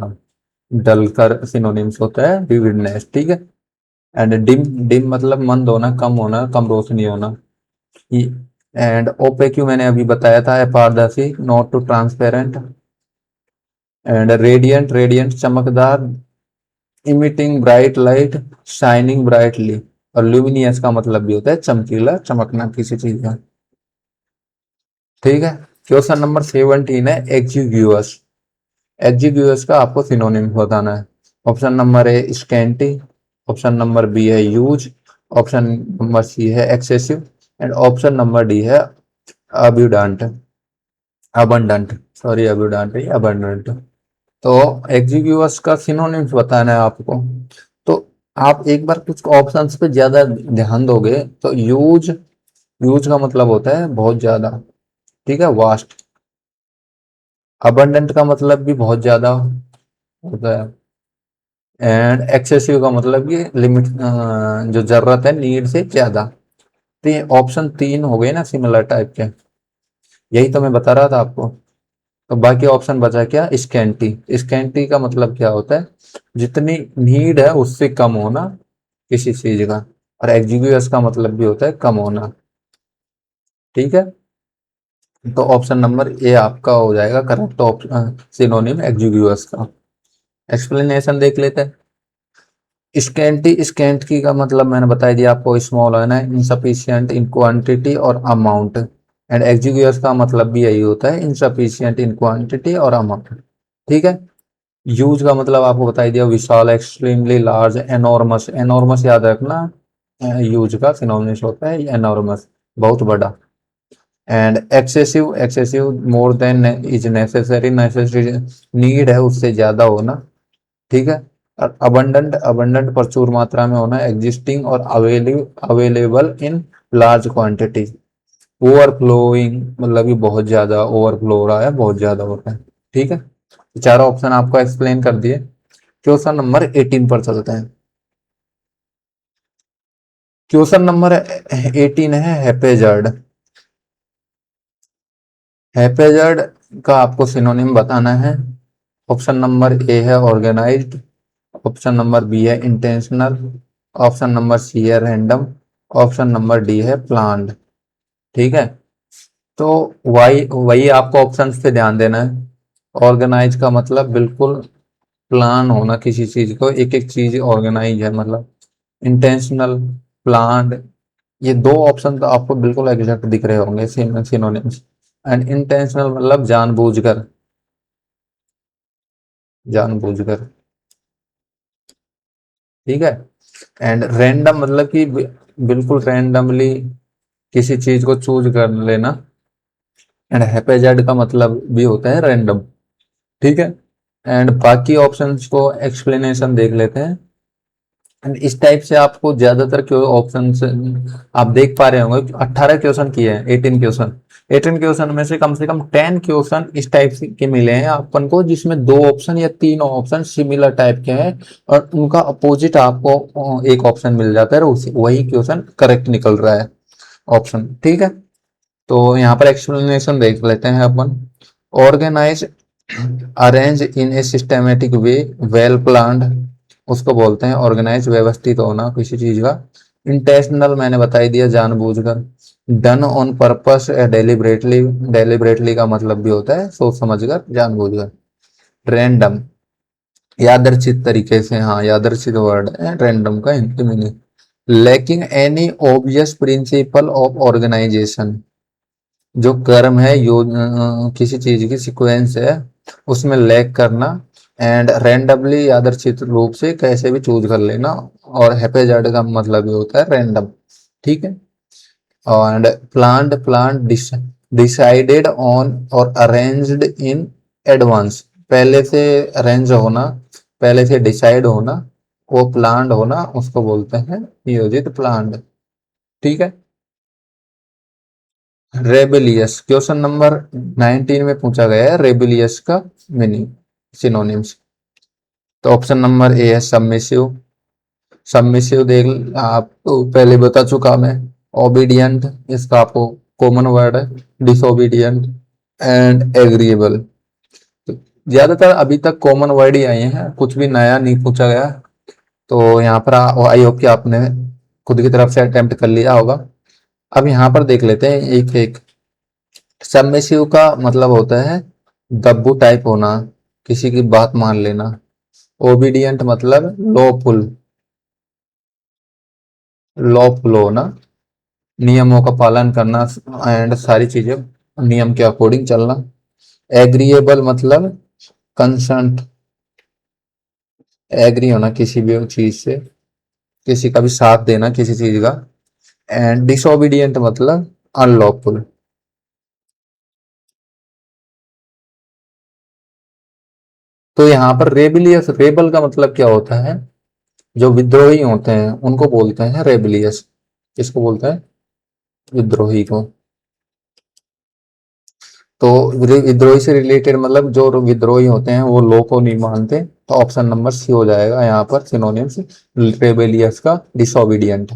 [SPEAKER 1] डल का सिनोनिम्स होता है विविडनेस, ठीक है। एंड डिम, डिम मतलब मंद होना, कम होना, कम रोशनी होना। एंड ओपेक्यू मैंने अभी बताया था, अपारदर्शी, not too transparent. And radiant, radiant चमकदार, emitting bright light, shining brightly. और ल्यूमिनियस का मतलब भी होता है चमकीला, चमकना किसी चीज का, ठीक है। क्वेश्चन नंबर 17 है एग्जीग्यूअस। एग्जीग्यूअस का आपको सिनोनिम बताना है। Option number A scanty, option number B है यूज, ऑप्शन नंबर सी है excessive, and option number D है अब्यूडेंट, अबंडेंट, सॉरी अब्यूडेंट ही अबंडेंट। तो एग्जीग्यूअस का सिनोनिम्स बताना है आपको। तो आप एक बार कुछ ऑप्शंस पे ज्यादा ध्यान दोगे तो यूज, यूज का मतलब होता है बहुत ज्यादा, ठीक है, वास्ट। अबंडेंट का मतलब भी बहुत ज्यादा होता है। एंड एक्सेसिव का मतलब ये लिमिट, जो जरूरत है नीड से ज्यादा। तो ये ऑप्शन तीन हो गए ना सिमिलर टाइप के, यही तो मैं बता रहा था आपको। तो बाकी ऑप्शन बचा क्या, स्कैंटी। स्कैंटी का मतलब क्या होता है, जितनी नीड है उससे कम होना किसी चीज का। और एग्जीग्यूअस का मतलब भी होता है कम होना, ठीक है। तो ऑप्शन नंबर ए आपका हो जाएगा करेक्ट ऑप्शन, सिनोनिम एग्जीग्यूअस का। एक्सप्लेनेशन देख लेते हैं। स्कैंटी, स्कैंटी का मतलब मैंने बता दिया आपको, स्मॉल है ना, इनसफिशियंट इन क्वांटिटी और अमाउंट। एंड एग्जीग्यूअस का मतलब भी यही होता है, इनसफिशियंट इन क्वांटिटी और अमाउंट, ठीक है। यूज का मतलब आपको बता दिया, विशाल, एक्सट्रीमली लार्ज, एनॉर्मस। एनॉर्मस याद रखना, यूज का सिनोनिम्स होता है एनॉर्मस, बहुत बड़ा। And excessive, excessive more than is necessary, necessary need है उससे ज्यादा होना, ठीक है। और अबंडेंट, अबंडेंट प्रचुर मात्रा में होना, एग्जिस्टिंग और available in large quantity. Overflowing मतलब कि बहुत ज्यादा ओवरफ्लो हो रहा है, बहुत ज्यादा हो रहा है, ठीक है। चारों ऑप्शन आपको एक्सप्लेन कर दिए। क्वेश्चन नंबर 18 पर चलते हैं। क्वेश्चन नंबर 18 है हैपेजर्ड। हैपेजर्ड का आपको सिनोनिम बताना है। ऑप्शन नंबर ए है ऑर्गेनाइज्ड, ऑप्शन नंबर बी है इंटेंशनल, ऑप्शन नंबर सी है रैंडम, ऑप्शन नंबर डी है प्लान्ड, ठीक है। तो वही वही आपको ऑप्शंस पे ध्यान देना है। ऑर्गेनाइज का मतलब बिल्कुल प्लान होना किसी चीज को, एक एक चीज ऑर्गेनाइज है मतलब। इंटेंशनल, प्लान्ड, ये दो ऑप्शन तो आपको बिल्कुल एग्जैक्ट दिख रहे होंगे, सिनोनिम्स। एंड इंटेंशनल मतलब जानबूझकर, जानबूझकर, ठीक है। एंड रैंडम मतलब कि बिल्कुल रैंडमली किसी चीज को चूज कर लेना। एंड हैपेजार्ड का मतलब भी होता है रैंडम, ठीक है। एंड बाकी ऑप्शंस को एक्सप्लेनेशन देख लेते हैं। एंड इस टाइप से आपको ज्यादातर क्यों ऑप्शन आप देख पा रहे होंगे, 18 क्वेश्चन किए हैं, 18 क्वेश्चन। 18 क्वेश्चन में से कम 10 क्वेश्चन इस टाइप के मिले हैं अपन को, जिसमें दो ऑप्शन या तीन ऑप्शन सिमिलर टाइप के हैं, और उनका अपोजिट आपको एक ऑप्शन मिल जाता है, और वही क्वेश्चन करेक्ट निकल रहा है ऑप्शन, ठीक है। तो यहाँ पर एक्सप्लेनेशन देख लेते हैं अपन। Organise, arrange in a systematic way, well planned, उसको बोलते हैं ऑर्गेनाइज, व्यवस्थित होना किसी चीज का। इंटेंशनल मैंने बता ही दिया, जानबूझकर। Done on purpose, deliberately, deliberately का मतलब भी होता है सोच समझकर, जानबूझकर। रैंडम, यादृच्छिक तरीके से, हाँ यादृच्छिक वर्ड है रैंडम का Hindi meaning. Lacking any obvious principle of organisation, जो कर्म है किसी चीज की सीक्वेंस है उसमें लैक करना। एंड रैंडमली, यादृच्छिक रूप से कैसे भी चूज कर लेना। और हैपेजार्ड का मतलब ये होता है रैंडम, ठीक है। And planned, planned decided on और अरेंज्ड इन एडवांस, पहले से अरेंज होना, पहले से डिसाइड होना, वो प्लान्ड होना, उसको बोलते हैं नियोजित, प्लान्ड, ठीक है। रेबेलियस, क्वेश्चन नंबर 19 में पूछा गया है रेबेलियस का मीनिंग, सिनोनिम्स। तो ऑप्शन नंबर ए है सबमिसिव। सबमिसिव देख आपको पहले बता चुका मैं। ओबीडियंट, इसका आपको कॉमन वर्ड है, डिसोबीडियंट। एंड एग्रीएबल, ज्यादातर अभी तक कॉमन वर्ड ही आए हैं, कुछ भी नया नहीं पूछा गया। तो यहाँ पर आई होप कि आपने खुद की तरफ से अटेम्प्ट कर लिया होगा। अब यहाँ पर देख लेते हैं एक एक। सबमिसिव का मतलब होता है गब्बू टाइप होना, किसी की बात मान लेना। ओबीडियंट मतलब लॉफुल, लॉफुल होना, नियमों का पालन करना एंड सारी चीजें नियम के अकॉर्डिंग चलना। एग्रीएबल मतलब कंसेंट, एग्री होना किसी भी चीज से, किसी का भी साथ देना किसी चीज का। एंड डिसोबीडियंट मतलब अनलॉफुल। तो यहाँ पर रेबिलियस, रेबल का मतलब क्या होता है? जो विद्रोही होते हैं उनको बोलते हैं रेबिलियस। किसको बोलते हैं? विद्रोही को। तो विद्रोही से रिलेटेड मतलब जो विद्रोही होते हैं वो लॉ को नहीं मानते, तो ऑप्शन नंबर सी हो जाएगा यहाँ पर सिनोनिम्स रेबेलियस का डिसोबीडियंट।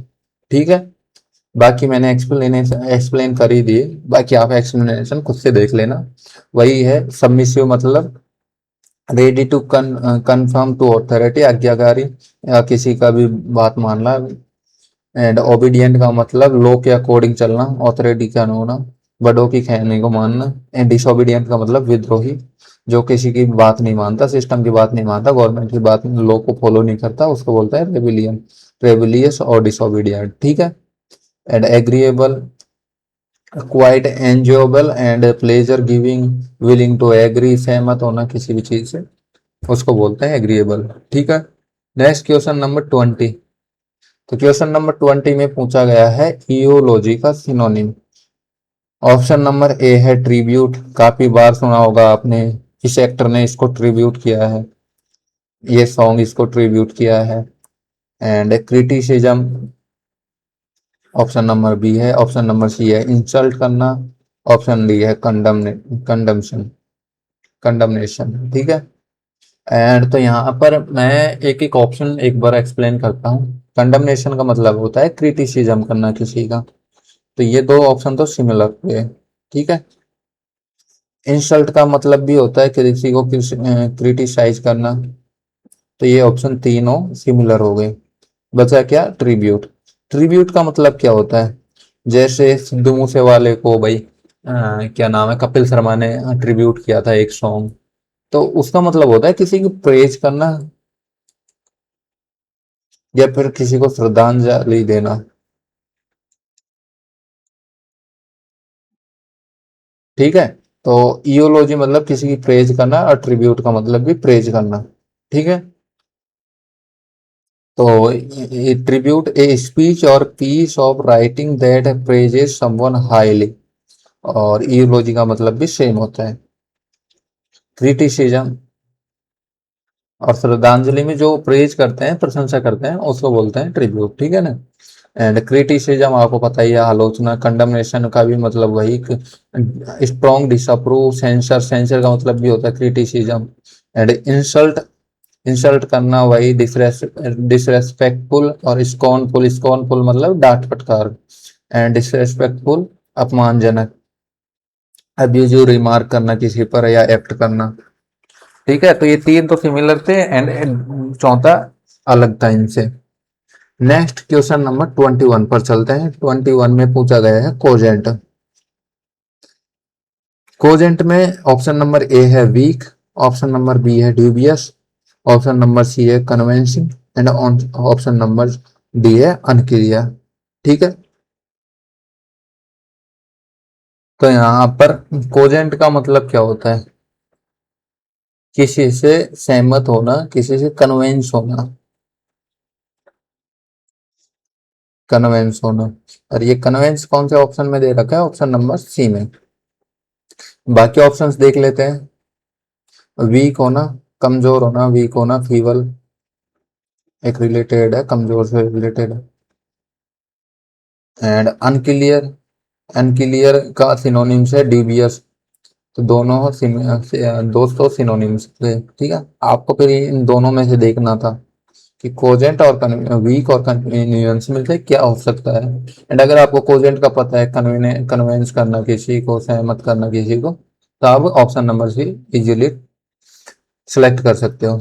[SPEAKER 1] ठीक है, बाकी मैंने एक्सप्लेनेशन एक्सप्लेन कर ही दिए, बाकी आप एक्सप्लेनेशन खुद से देख लेना। वही है सबमिसिव मतलब ready to conform to authority, आज्ञाकारी या किसी का भी बात मानना। एंड ओबीडियंट का मतलब लॉ के अकॉर्डिंग चलना, ऑथोरिटी का होना, बड़ों की कहने को मानना। एंड डिसोबीडियंट का मतलब विद्रोही, जो किसी की बात नहीं मानता, सिस्टम की बात नहीं मानता, गवर्नमेंट की बात, लॉ को फॉलो नहीं करता, उसको बोलता है रेबिलियन, रेबिलियस और डिसोबीडियंट। ठीक है। And agreeable quite enjoyable and pleasure giving, willing to agree, सहमत होना किसी भी चीज से, उसको बोलते हैं एग्रीएबल। ठीक है। Next question number 20। तो क्वेश्चन नंबर 20 में पूछा गया है इयोलॉजी का सिनोनिम। ऑप्शन नंबर ए है ट्रिब्यूट, काफी बार सुना होगा आपने, किस एक्टर ने इसको ट्रिब्यूट किया है, ये सॉन्ग इसको ट्रिब्यूट किया है। And criticism option number B है। ऑप्शन नंबर सी है इंसल्ट करना। ऑप्शन डी है कंडमशन, कंडमनेशन। ठीक है। एंड तो यहाँ पर मैं एक एक ऑप्शन एक बार एक्सप्लेन करता हूँ। कंडमनेशन का मतलब होता है क्रिटिसिज्म करना किसी का, तो ये दो ऑप्शन तो सिमिलर हुए। ठीक है। इंसल्ट का मतलब भी होता है किसी को क्रिटिसाइज करना, तो ये ऑप्शन तीनों सिमिलर हो गए। बचा क्या? ट्रिब्यूट। ट्रिब्यूट का मतलब क्या होता है? जैसे सिद्धू मूसे वाले को भाई क्या नाम है, कपिल शर्मा ने ट्रिब्यूट किया था एक सॉन्ग, तो उसका मतलब होता है किसी को प्रेज करना या फिर किसी को श्रद्धांजलि देना। ठीक है। तो इयोलॉजी मतलब किसी की प्रेज करना और ट्रिब्यूट का मतलब भी प्रेज करना। ठीक है। तो ट्रिब्यूट ए स्पीच और piece of writing that praises someone highly, और इयोलॉजी का मतलब भी सेम होता है, क्रिटिसिज्म। और श्रद्धांजलि में जो प्रेज करते हैं, प्रशंसा करते हैं, उसको बोलते हैं ट्रिब्यूट। ठीक है ना। एंड क्रिटिसिज्म आपको पता ही है, आलोचना। कंडमनेशन का भी मतलब वही, स्ट्रॉन्ग डिसअप्रूव, सेंसर, सेंसर का मतलब भी होता है क्रिटिसिज्म। एंड इंसल्ट, इंसल्ट करना वही डिसरेस्पेक्टफुल। और स्कॉनफुल, स्कॉनफुल मतलब डांट फटकार। एंड डिसरेस्पेक्टफुल अपमानजनक, अब्यूजिव रिमार्क करना किसी पर या एक्ट करना। ठीक है। तो ये तीन तो सिमिलर थे एंड चौथा अलग था इनसे। नेक्स्ट क्वेश्चन नंबर 21 पर चलते हैं। 21 में पूछा गया है कोजेंट। कोजेंट में ऑप्शन नंबर ए है वीक, ऑप्शन नंबर बी है ड्यूबियस, ऑप्शन नंबर सी है convincing, and option number D है अनक्लियर। ठीक है। तो यहाँ पर कोजेंट का मतलब क्या होता है? किसी से सहमत होना, किसी से कन्वेंस होना, कन्वेंस होना। और ये कन्वेंस कौन से ऑप्शन में दे रखा है? ऑप्शन नंबर सी में। बाकी ऑप्शंस देख लेते हैं। वीक होना, कमजोर होना, वीक होना, फीबल एक रिलेटेड है, कमजोर से रिलेटेड है। एंड अनक्लियर, अनक्लियर का सिनोनिम्स है डीबियस। तो दोनों दोस्तों सिनोनिम्स थे। ठीक है। आपको फिर इन दोनों में से देखना था कि कोजेंट और वीक और कन्वीनियंस में से क्या हो सकता है। एंड अगर आपको कोजेंट का पता है, कन्वेंस करना किसी को, सहमत करना किसी को, तो आप option number C easily select कर सकते हो।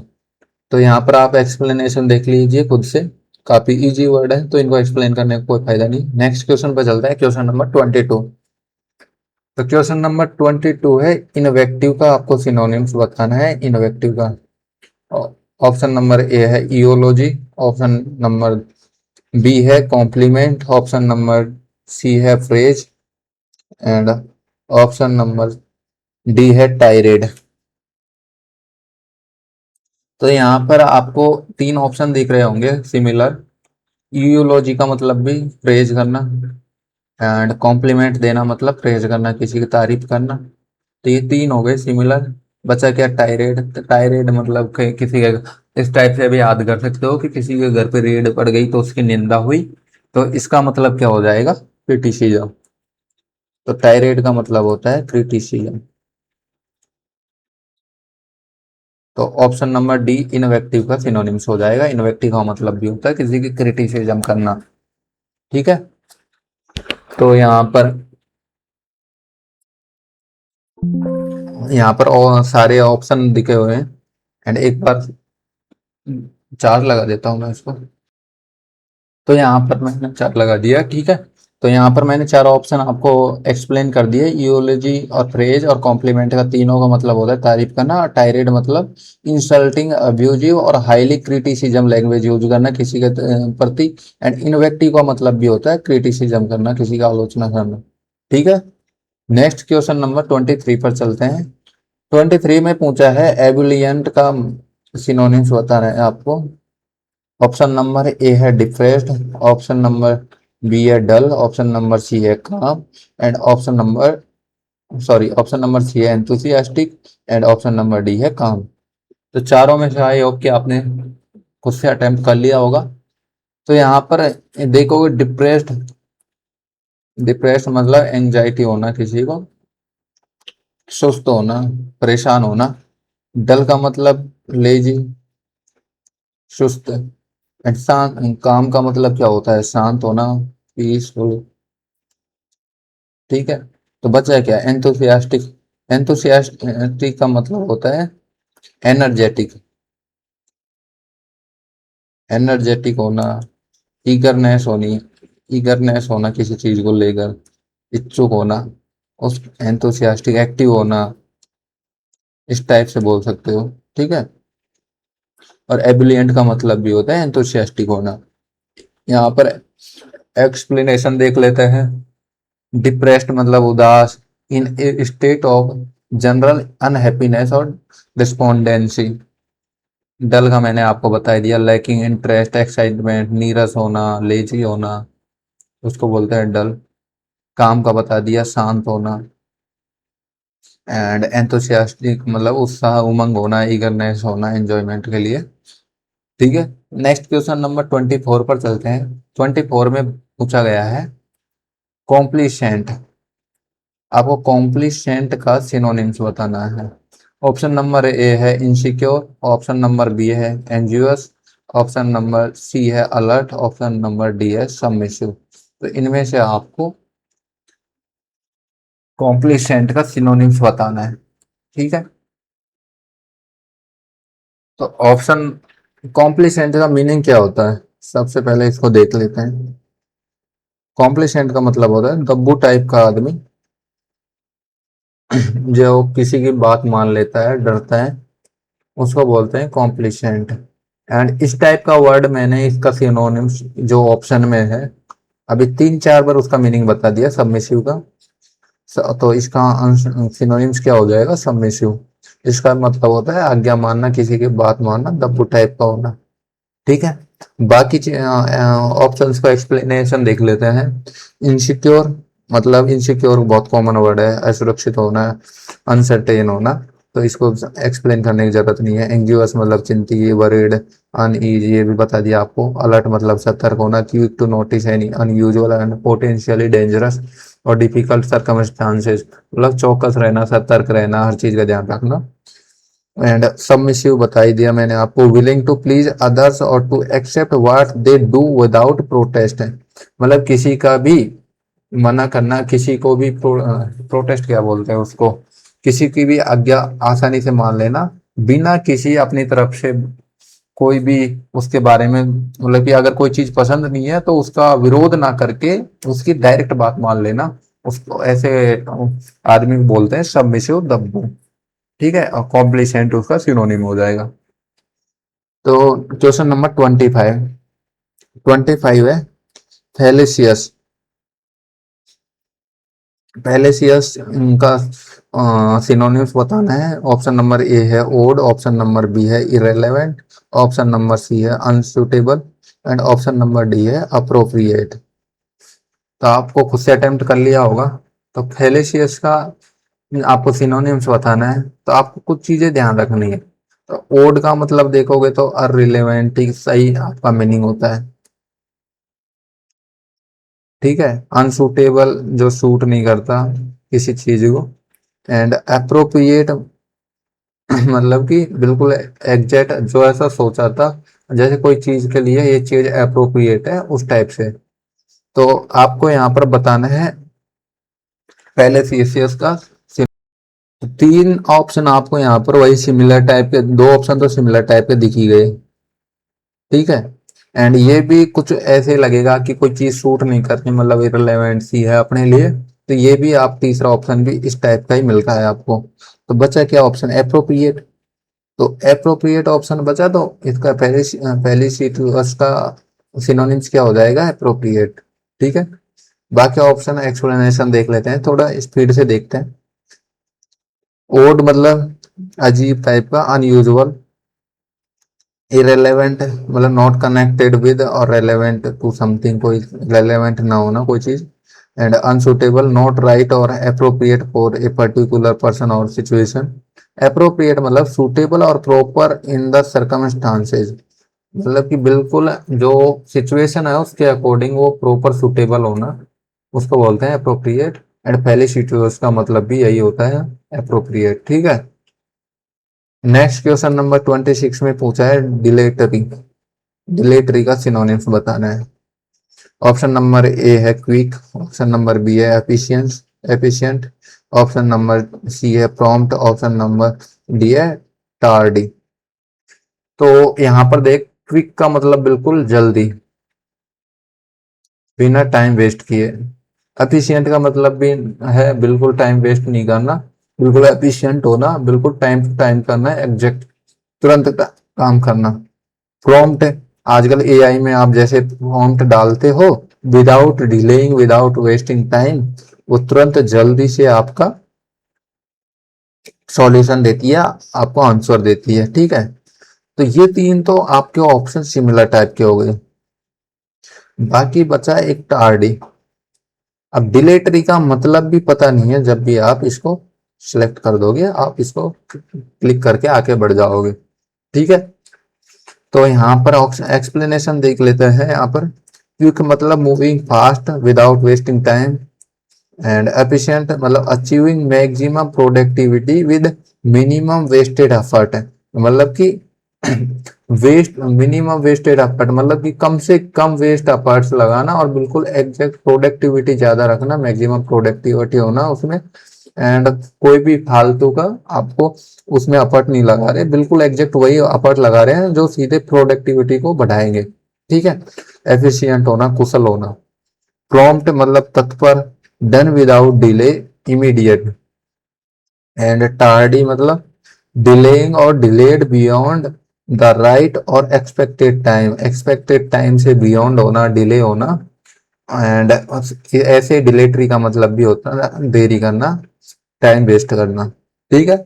[SPEAKER 1] तो यहाँ पर आप एक्सप्लेनेशन देख लीजिए खुद से, काफी इजी वर्ड है तो इनको एक्सप्लेन करने का कोई फायदा नहीं। नेक्स्ट क्वेश्चन पे चलता है, क्वेश्चन नंबर 22। तो क्वेश्चन नंबर 22 है इनवेक्टिव का, आपको सिनोनिम्स बताना है इनवेक्टिव का। ऑप्शन नंबर ए है इयोलॉजी, ऑप्शन नंबर बी है कॉम्प्लीमेंट, ऑप्शन नंबर सी है phrase, and option number D है टायरेड। तो यहाँ पर आपको तीन ऑप्शन दिख रहे होंगे सिमिलर। यूलॉजी का मतलब भी प्रेज करना, एंड कॉम्प्लीमेंट देना मतलब प्रेज करना, किसी की तारीफ करना। तो ये तीन हो गए सिमिलर। बचा क्या टायरेड। तो टायरेड मतलब किसी के, इस टाइप से भी याद कर सकते हो कि किसी के घर पे रेड पड़ गई तो उसकी निंदा हुई, तो इसका मतलब क्या हो जाएगा, क्रिटिसिज्म। तो टायरेड का मतलब होता है क्रिटिसिज्म। तो ऑप्शन नंबर डी इनवेक्टिव का सिनोनिम्स हो जाएगा। इनवेक्टिव का मतलब भी होता है किसी की क्रिटिसिज्म करना। ठीक है, तो यहाँ पर और सारे ऑप्शन दिखे हुए हैं। एंड एक बार चार लगा देता हूँ मैं इसको। तो यहाँ पर मैंने चार लगा दिया, ठीक है। तो यहाँ पर मैंने चार ऑप्शन आपको एक्सप्लेन कर दिए। यूलोजी और फ्रेज और कॉम्प्लीमेंट का तीनों का मतलब होता है तारीफ करना, और टायरेड मतलब इंसल्टिंग, अब्यूजिव और हाईली क्रिटिसिज्म लैंग्वेज यूज करना किसी के प्रति। एंड इनवेक्टिव का मतलब भी होता है क्रिटिसिज्म करना, किसी का आलोचना करना। ठीक है, नेक्स्ट क्वेश्चन नंबर 23 पर चलते हैं। 23 में पूछा है एबुलियंट का सिनोनिम्स बताना है आपको। ऑप्शन नंबर ए है डिप्रेस्ड, ऑप्शन नंबर बी है डल, ऑप्शन नंबर सी है काम, एंड ऑप्शन नंबर सी है enthusiastic, and option number D है काम। तो चारों में से आई होप कि आपने खुद से अटेम्प्ट कर लिया होगा। तो यहाँ पर देखोगे डिप्रेस्ड, डिप्रेस्ड मतलब एंजाइटी होना, किसी को सुस्त होना, परेशान होना। डल का मतलब लेजी, सुस्त। एंड शांत, काम का मतलब क्या होता है, शांत होना, पीसफुल। ठीक है, तो बचा क्या, एंथुसियास्टिक। एंथुसियास्टिक का मतलब होता है एनर्जेटिक, एनर्जेटिक होना, ईगरनेस होनी, ईगरनेस होना किसी चीज को लेकर, इच्छुक होना। उस एंथुसियास्टिक एक्टिव होना, इस टाइप से बोल सकते हो। ठीक है, और एबिलियंट का मतलब भी होता है एंथुसियास्टिक होना। यहाँ पर एक्सप्लेनेशन देख लेते हैं। डिप्रेस्ड मतलब उदास, इन स्टेट ऑफ जनरल अनहैप्पीनेस और डिस्पोंडेंसी। डल का मैंने आपको बता दिया, लैकिंग इंटरेस्ट, एक्साइटमेंट, नीरस होना, लेजी होना, उसको बोलते हैं डल। काम का बता दिया, शांत होना। एंड एंथुसियास्टिक मतलब उत्साह, उमंग होना, ईगरनेस होना एंजॉयमेंट के लिए। ठीक है, नेक्स्ट क्वेश्चन नंबर 24 पर चलते हैं। 24 में पूछा गया है कॉम्प्लीसेंट। आपको कॉम्प्लीसेंट का सिनोनिम्स बताना है। ऑप्शन नंबर ए है इनसिक्योर, ऑप्शन नंबर बी है एंजियस, ऑप्शन नंबर सी है अलर्ट, ऑप्शन नंबर डी है सबमिसिव। तो इनमें से आपको कॉम्प्लीसेंट का सिनोनिम्स बताना है। ठीक है, तो ऑप्शन, कॉम्प्लीसेंट का मीनिंग क्या होता है, सबसे पहले इसको देख लेते हैं। कॉम्प्लीसेंट का मतलब होता है गब्बू टाइप का आदमी, जो किसी की बात मान लेता है, डरता है, उसको बोलते हैं कॉम्प्लीसेंट। एंड इस टाइप का वर्ड मैंने इसका सिनोनिम्स जो ऑप्शन में है अभी तीन चार बार उसका मीनिंग बता दिया, सबमिसिव का। तो इसका सिनोनिम्स क्या हो जाएगा, सबमिसिव। इसका मतलब होता है आज्ञा मानना, किसी की बात मानना, दब्बू टाइप का होना। ठीक है, बाकी ऑप्शंस को एक्सप्लेनेशन देख लेते हैं। इनसिक्योर मतलब, इनसिक्योर बहुत कॉमन वर्ड है, असुरक्षित होना, अनसर्टेन होना, तो इसको एक्सप्लेन करने की जरूरत नहीं है। एंग्जियस मतलब चिंतित, वरीड, अनईजी, ये भी बता दिया आपको। अलर्ट मतलब सतर्क होना, quick to notice any unusual and potentially dangerous और डिफिकल्ट सर्कमस्टांसेस मतलब चौकस रहना, सतर्क रहना, हर चीज का ध्यान रखना। एंड सबमिसिव बताई दिया मैंने आपको, विलिंग टू प्लीज अदर्स और to accept what they do without protest है, मतलब किसी का भी मना करना, किसी को भी प्रोटेस्ट क्या बोलते हैं उसको, किसी की भी आज्ञा आसानी से मान लेना, बिना किसी अपनी तरफ से कोई भी उसके बारे में, मतलब कि अगर कोई चीज पसंद नहीं है तो उसका विरोध ना करके उसकी डायरेक्ट बात मान लेना। उसको ऐसे आदमी को बोलते हैं सबमिसिव दब्बू। ठीक है, और कॉम्प्लिसेंट उसका सिनोनिम हो जाएगा। तो क्वेश्चन नंबर 25। 25 है फेलिसियस। फेलिसियस इनका सिनोनिम्स बताना है। ऑप्शन नंबर ए है ओड, ऑप्शन नंबर बी है इरेलेवेंट, ऑप्शन नंबर सी है unsuitable and option number D है अप्रोप्रिएट। तो आपको खुद से अटेम्प्ट कर लिया होगा। तो फेलिसियस का आपको सिनोनिम्स बताना है, तो आपको कुछ चीजें ध्यान रखनी है। तो ओड का मतलब देखोगे तो अनरिलेवेंट ही सही आपका मीनिंग होता है। ठीक है, अनसूटेबल जो सूट नहीं करता किसी चीज को, एंड अप्रोप्रिएट मतलब कि बिल्कुल एग्जैक्ट, जो ऐसा सोचा था जैसे कोई चीज के लिए ये चीज अप्रोप्रिएट है उस टाइप से। तो आपको यहाँ पर बताना है पहले सीसीएस का। तीन ऑप्शन आपको यहाँ पर वही सिमिलर टाइप के, दो ऑप्शन तो सिमिलर टाइप के दिखी गए। ठीक है, एंड ये भी कुछ ऐसे लगेगा कि कोई चीज सूट नहीं करती, मतलब इररिलेवेंट सी है अपने लिए। तो ये भी आप तीसरा ऑप्शन भी इस टाइप का ही मिलता है आपको। तो बचा क्या ऑप्शन अप्रोप्रिएट। तो अप्रोप्रिएट ऑप्शन बचा, तो इसका पहली सीट उसका सिनोनिम्स क्या हो जाएगा अप्रोप्रिएट। ठीक है, बाकी ऑप्शन एक्सप्लेनेशन देख लेते हैं, थोड़ा स्पीड से देखते हैं। ओड मतलब अजीब टाइप का, अनयूजुअल। इरेलेवेंट मतलब नॉट कनेक्टेड विद और रेलेवेंट टू समथिंग, कोई रेलेवेंट ना होना कोई चीज। एंड अनसुटेबल नॉट राइट और appropriate for a particular person और सिचुएशन। अप्रोप्रिएट मतलब सुटेबल और प्रॉपर इन द सर्कमस्टांसेस, मतलब कि बिल्कुल जो सिचुएशन है उसके अकॉर्डिंग वो प्रॉपर सुटेबल होना, उसको बोलते हैं अप्रोप्रिएट। एंड पहले सिचुएशन का मतलब भी यही होता है अप्रोप्रिएट। ठीक है, नेक्स्ट क्वेश्चन नंबर 26 में पूछा है डिलेटरी। डिलेटरी का सिनोनिम्स बताना है। ऑप्शन नंबर ए है क्विक, ऑप्शन नंबर बी है efficiency efficient, option number C है प्रॉम्प्ट, ऑप्शन नंबर डी है टार्डी। तो यहाँ पर देख, क्विक का मतलब बिल्कुल जल्दी, बिना टाइम वेस्ट किए। एफिशिएंट का मतलब भी है बिल्कुल टाइम वेस्ट नहीं करना, बिल्कुल एफिशिएंट होना, बिल्कुल टाइम टू टाइम करना, एग्जैक्ट तुरंत काम करना। प्रॉम्प्ट, आजकल एआई में आप जैसे प्रॉम्प्ट डालते हो, without delaying without wasting time, वो तुरंत जल्दी से आपका सॉल्यूशन देती है, आपको आंसर देती है। ठीक है, तो ये तीन तो आपके ऑप्शन सिमिलर टाइप के हो गए। बाकी बचा एक टार्डी। अब डिलेटरी का मतलब भी पता नहीं है, जब भी आप इसको सिलेक्ट कर दोगे आप इसको क्लिक करके आगे बढ़ जाओगे। ठीक है, तो यहाँ पर एक्सप्लेनेशन देख लेते हैं। यहाँ पर क्विक मतलब moving fast without wasting time, and efficient मतलब achieving maximum productivity with minimum wasted effort. मतलब कि वेस्ट मिनिमम वेस्टेड एफर्ट मतलब कि कम से कम वेस्ट एफर्ट्स लगाना और बिल्कुल एग्जैक्ट प्रोडक्टिविटी ज्यादा रखना, मैक्सिमम प्रोडक्टिविटी होना उसमें। एंड कोई भी फालतू का आपको उसमें एफर्ट नहीं लगा रहे, बिल्कुल एग्जैक्ट वही एफर्ट लगा रहे हैं जो सीधे प्रोडक्टिविटी को बढ़ाएंगे। ठीक है, एफिशिएंट होना, कुशल होना। प्रॉम्प्ट मतलब तत्पर, done without delay, immediate. And tardy मतलब डिलेइंग और डिलेड बियॉन्ड द राइट और एक्सपेक्टेड टाइम, एक्सपेक्टेड टाइम से बियॉन्ड होना, डिले होना। एंड ऐसे डिलेटरी का मतलब भी होता है देरी करना, टाइम वेस्ट करना। ठीक है,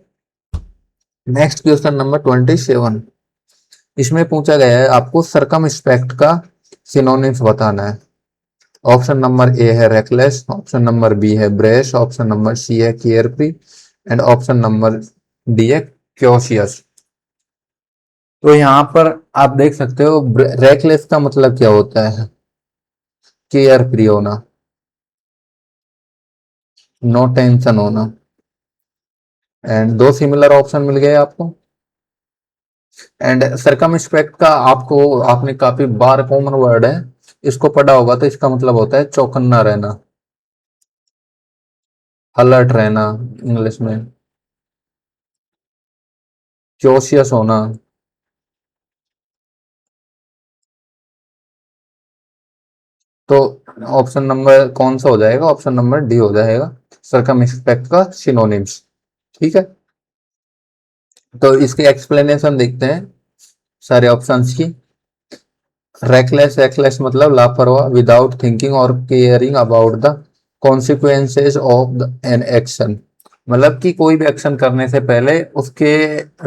[SPEAKER 1] नेक्स्ट क्वेश्चन नंबर 27। इसमें पूछा गया है आपको सरकमस्पेक्ट का सिनोनिम्स बताना है। ऑप्शन नंबर ए है रेकलेस, ऑप्शन नंबर बी है ब्रेश, ऑप्शन नंबर सी है care free and option number D है क्योशियस। तो यहाँ पर आप देख सकते हो रेकलेस का मतलब क्या होता है, केयर फ्री होना, नो टेंशन होना। एंड दो सिमिलर ऑप्शन मिल गए आपको। एंड सरकमस्पेक्ट का आपको, आपने काफी बार कॉमन वर्ड है, इसको पढ़ा होगा, तो इसका मतलब होता है चौकन्ना रहना, अलर्ट रहना इंग्लिश में। क्योशियस होना। तो ऑप्शन नंबर कौन सा हो जाएगा? ऑप्शन नंबर डी हो जाएगा, सरकमस्पेक्ट का सिनोनिम्स। ठीक है, तो इसकी एक्सप्लेनेशन देखते हैं सारे ऑप्शंस की। रेकलेस, रेकलेस मतलब लापरवाह, विदाउट थिंकिंग और caring about the consequences of an action. मतलब कि कोई भी एक्शन करने से पहले उसके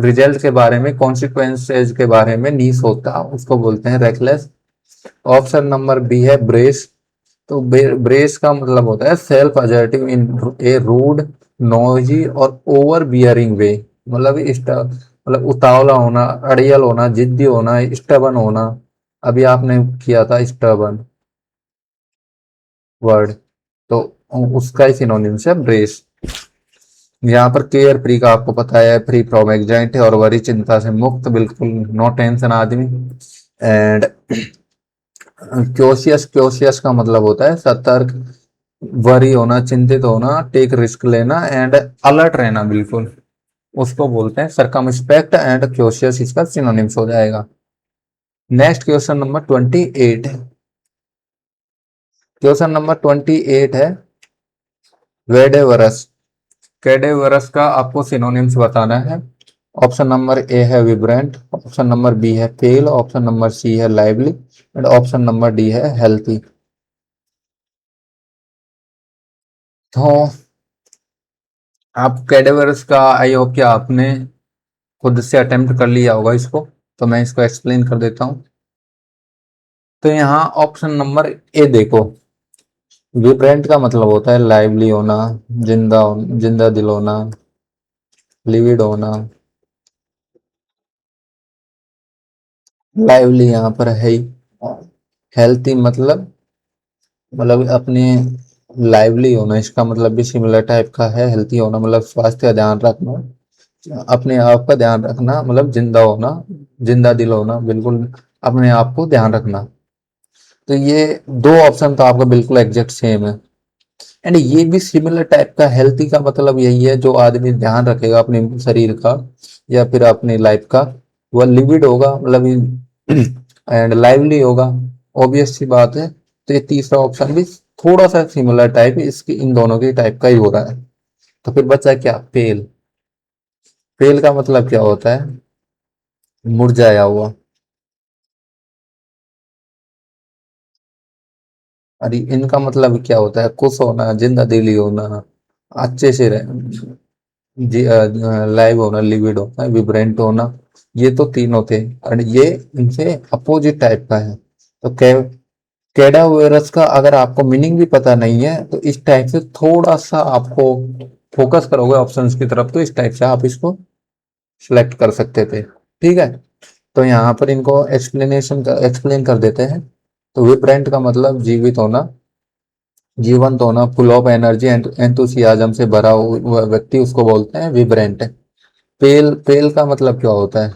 [SPEAKER 1] रिजल्ट के बारे में, कॉन्सिक्वेंसेज के बारे में नहीं सोचता, उसको बोलते हैं रेकलेस। ऑप्शन नंबर बी है ब्रेस। तो ब्रेस का मतलब होता है सेल्फ असर्टिव इन ए रूड, नॉइजी और ओवर बियरिंग वे। मतलब मतलब उतावला होना, अड़ियल होना, जिद्दी होना, स्टबन होना। अभी आपने किया था स्टबन वर्ड, तो उसका ही सिनोनिम्स है ब्रेस। यहाँ पर केयर फ्री का आपको पता है, फ्री फ्रॉम एंजाइटी और वरी, चिंता से मुक्त, बिल्कुल नो टेंशन आदमी। एंड क्योशियस, क्योशियस का मतलब होता है सतर्क, वरी होना, चिंतित होना, टेक रिस्क लेना एंड अलर्ट रहना, बिल्कुल उसको बोलते हैं सरकमस्पेक्ट एंड क्योशियस, इसका सिनोनिम्स हो जाएगा। Next question number 28। Question number 28 है वेडेवरस। कैडेवरस का आपको सिनोनिम्स बताना है। ऑप्शन नंबर ए है विब्रेंट, ऑप्शन नंबर बी है पेल, ऑप्शन नंबर सी है lively and option number D है हेल्थी। तो आप कैडेवरस का आई होप कि आपने खुद से अटेम्प्ट कर लिया होगा इसको, तो मैं इसको एक्सप्लेन कर देता हूँ। तो यहाँ ऑप्शन नंबर ए देखो, विब्रेंट का मतलब होता है लाइवली होना, जिंदा दिल होना, लिविड होना। लाइवली यहाँ पर है ही। हेल्थी मतलब अपने लाइवली होना, इसका मतलब भी सिमिलर टाइप का है। हेल्थी होना मतलब स्वास्थ्य का ध्यान रखना, अपने आप का ध्यान रखना, मतलब जिंदा होना, जिंदा दिल होना, बिल्कुल अपने आप को ध्यान रखना। तो ये दो ऑप्शन तो आपका बिल्कुल एग्जैक्ट सेम है। एंड ये भी सिमिलर टाइप का, हेल्थी का मतलब यही है जो आदमी ध्यान रखेगा अपने शरीर का या फिर अपनी लाइफ का, वह लिविड होगा, मतलब एंड लाइवली होगा। ऑब्वियस सी बात है। तो ये तीसरा ऑप्शन भी थोड़ा सा सिमिलर टाइप है, इसकी इन दोनों के टाइप का ही हो रहा है। तो फिर बचा क्या? पेल। पेल का मतलब क्या होता है? मुरझाया हुआ। अरे इनका मतलब क्या होता है? खुश होना, जिंदा दिली होना, अच्छे से रह, लाइव होना, लिविड होना, विब्रेंट होना। ये तो तीनों थे और ये इनसे अपोजिट टाइप का है। तो कैडावेरस का अगर आपको मीनिंग भी पता नहीं है तो इस टाइप से थोड़ा सा आपको फोकस करोगे ऑप्शंस की तरफ, तो इस टाइप से आप इसको सिलेक्ट कर सकते थे। ठीक है, तो यहाँ पर इनको एक्सप्लेन कर देते हैं। तो विब्रेंट का मतलब जीवित होना, जीवंत होना, full of energy and enthusiasm से भरा हुआ व्यक्ति, उसको बोलते हैं विब्रेंट। पेल, पेल का मतलब क्या होता है?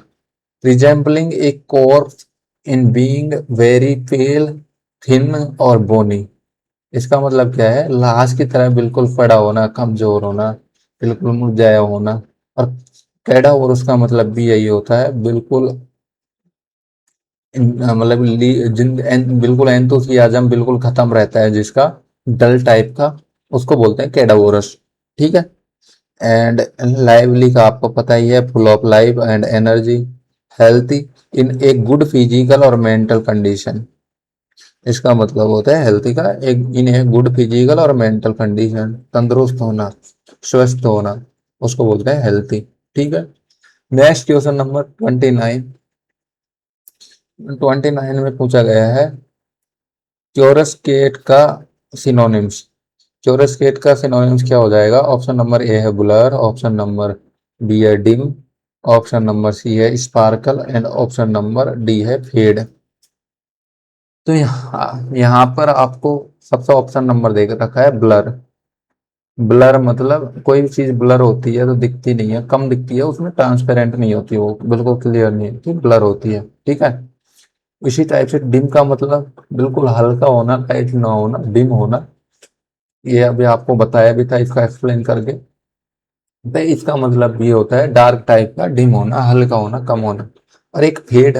[SPEAKER 1] Resembling A corps in being very pail, thin और बोनी। इसका मतलब क्या है? लाश की तरह बिल्कुल पड़ा होना, कमजोर होना, बिल्कुल मुरझाया होना। और कैडा, और उसका मतलब भी यही होता है, बिल्कुल मतलब बिल्कुल एंथुसियाज्म बिल्कुल खत्म रहता है जिसका, डल टाइप का, उसको बोलते हैं कैडावोरस। ठीक है, एंड लाइवली का आपको पता ही है, full of life and energy. Healthy, in a good physical और मेंटल कंडीशन। इसका मतलब होता है हेल्थी का, एक इन ए गुड फिजिकल और मेंटल कंडीशन, तंदुरुस्त होना, स्वस्थ होना, उसको बोलते हैं हेल्थी। ठीक है, नेक्स्ट क्वेश्चन नंबर 29। 29 में पूछा गया है क्योरसकेट का सिनोनिम्स। क्योरसकेट का सिनोनिम्स क्या हो जाएगा? ऑप्शन नंबर ए है ब्लर, ऑप्शन नंबर बी है डिम, ऑप्शन नंबर सी है sparkle and option number D है फेड। तो यहाँ पर आपको सबसे ऑप्शन नंबर दे रखा है ब्लर। ब्लर मतलब कोई भी चीज ब्लर होती है तो दिखती नहीं है, कम दिखती है, उसमें ट्रांसपेरेंट नहीं होती, वो बिल्कुल क्लियर नहीं होती, ब्लर होती है। ठीक है, इसी टाइप से डिम का मतलब बिल्कुल हल्का होना, लाइट ना होना, डिम होना। ये अभी आपको बताया भी था इसका एक्सप्लेन करके। तो इसका मतलब ये होता है डार्क टाइप का, डिम होना, हल्का होना, कम होना। और एक फेड,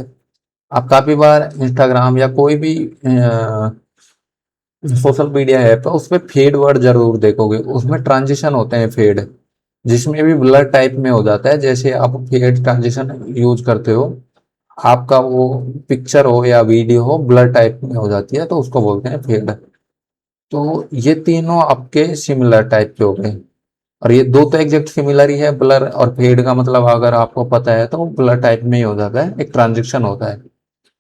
[SPEAKER 1] आप काफी बार इंस्टाग्राम या कोई भी सोशल मीडिया है तो उसमें फेड वर्ड जरूर देखोगे, उसमें ट्रांजिशन होते हैं फेड, जिसमें भी ब्लर टाइप में हो जाता है। जैसे आप फेड ट्रांजिशन यूज करते हो, आपका वो पिक्चर हो या वीडियो हो ब्लर टाइप में हो जाती है, तो उसको बोलते हैं फेड। तो ये तीनों आपके सिमिलर टाइप के हो गए। और ये दो तो एग्जैक्ट सिमिलर ही है, ब्लर और फेड का मतलब अगर आपको पता है तो वो ब्लर टाइप में ही हो जाता है, एक ट्रांजेक्शन होता है।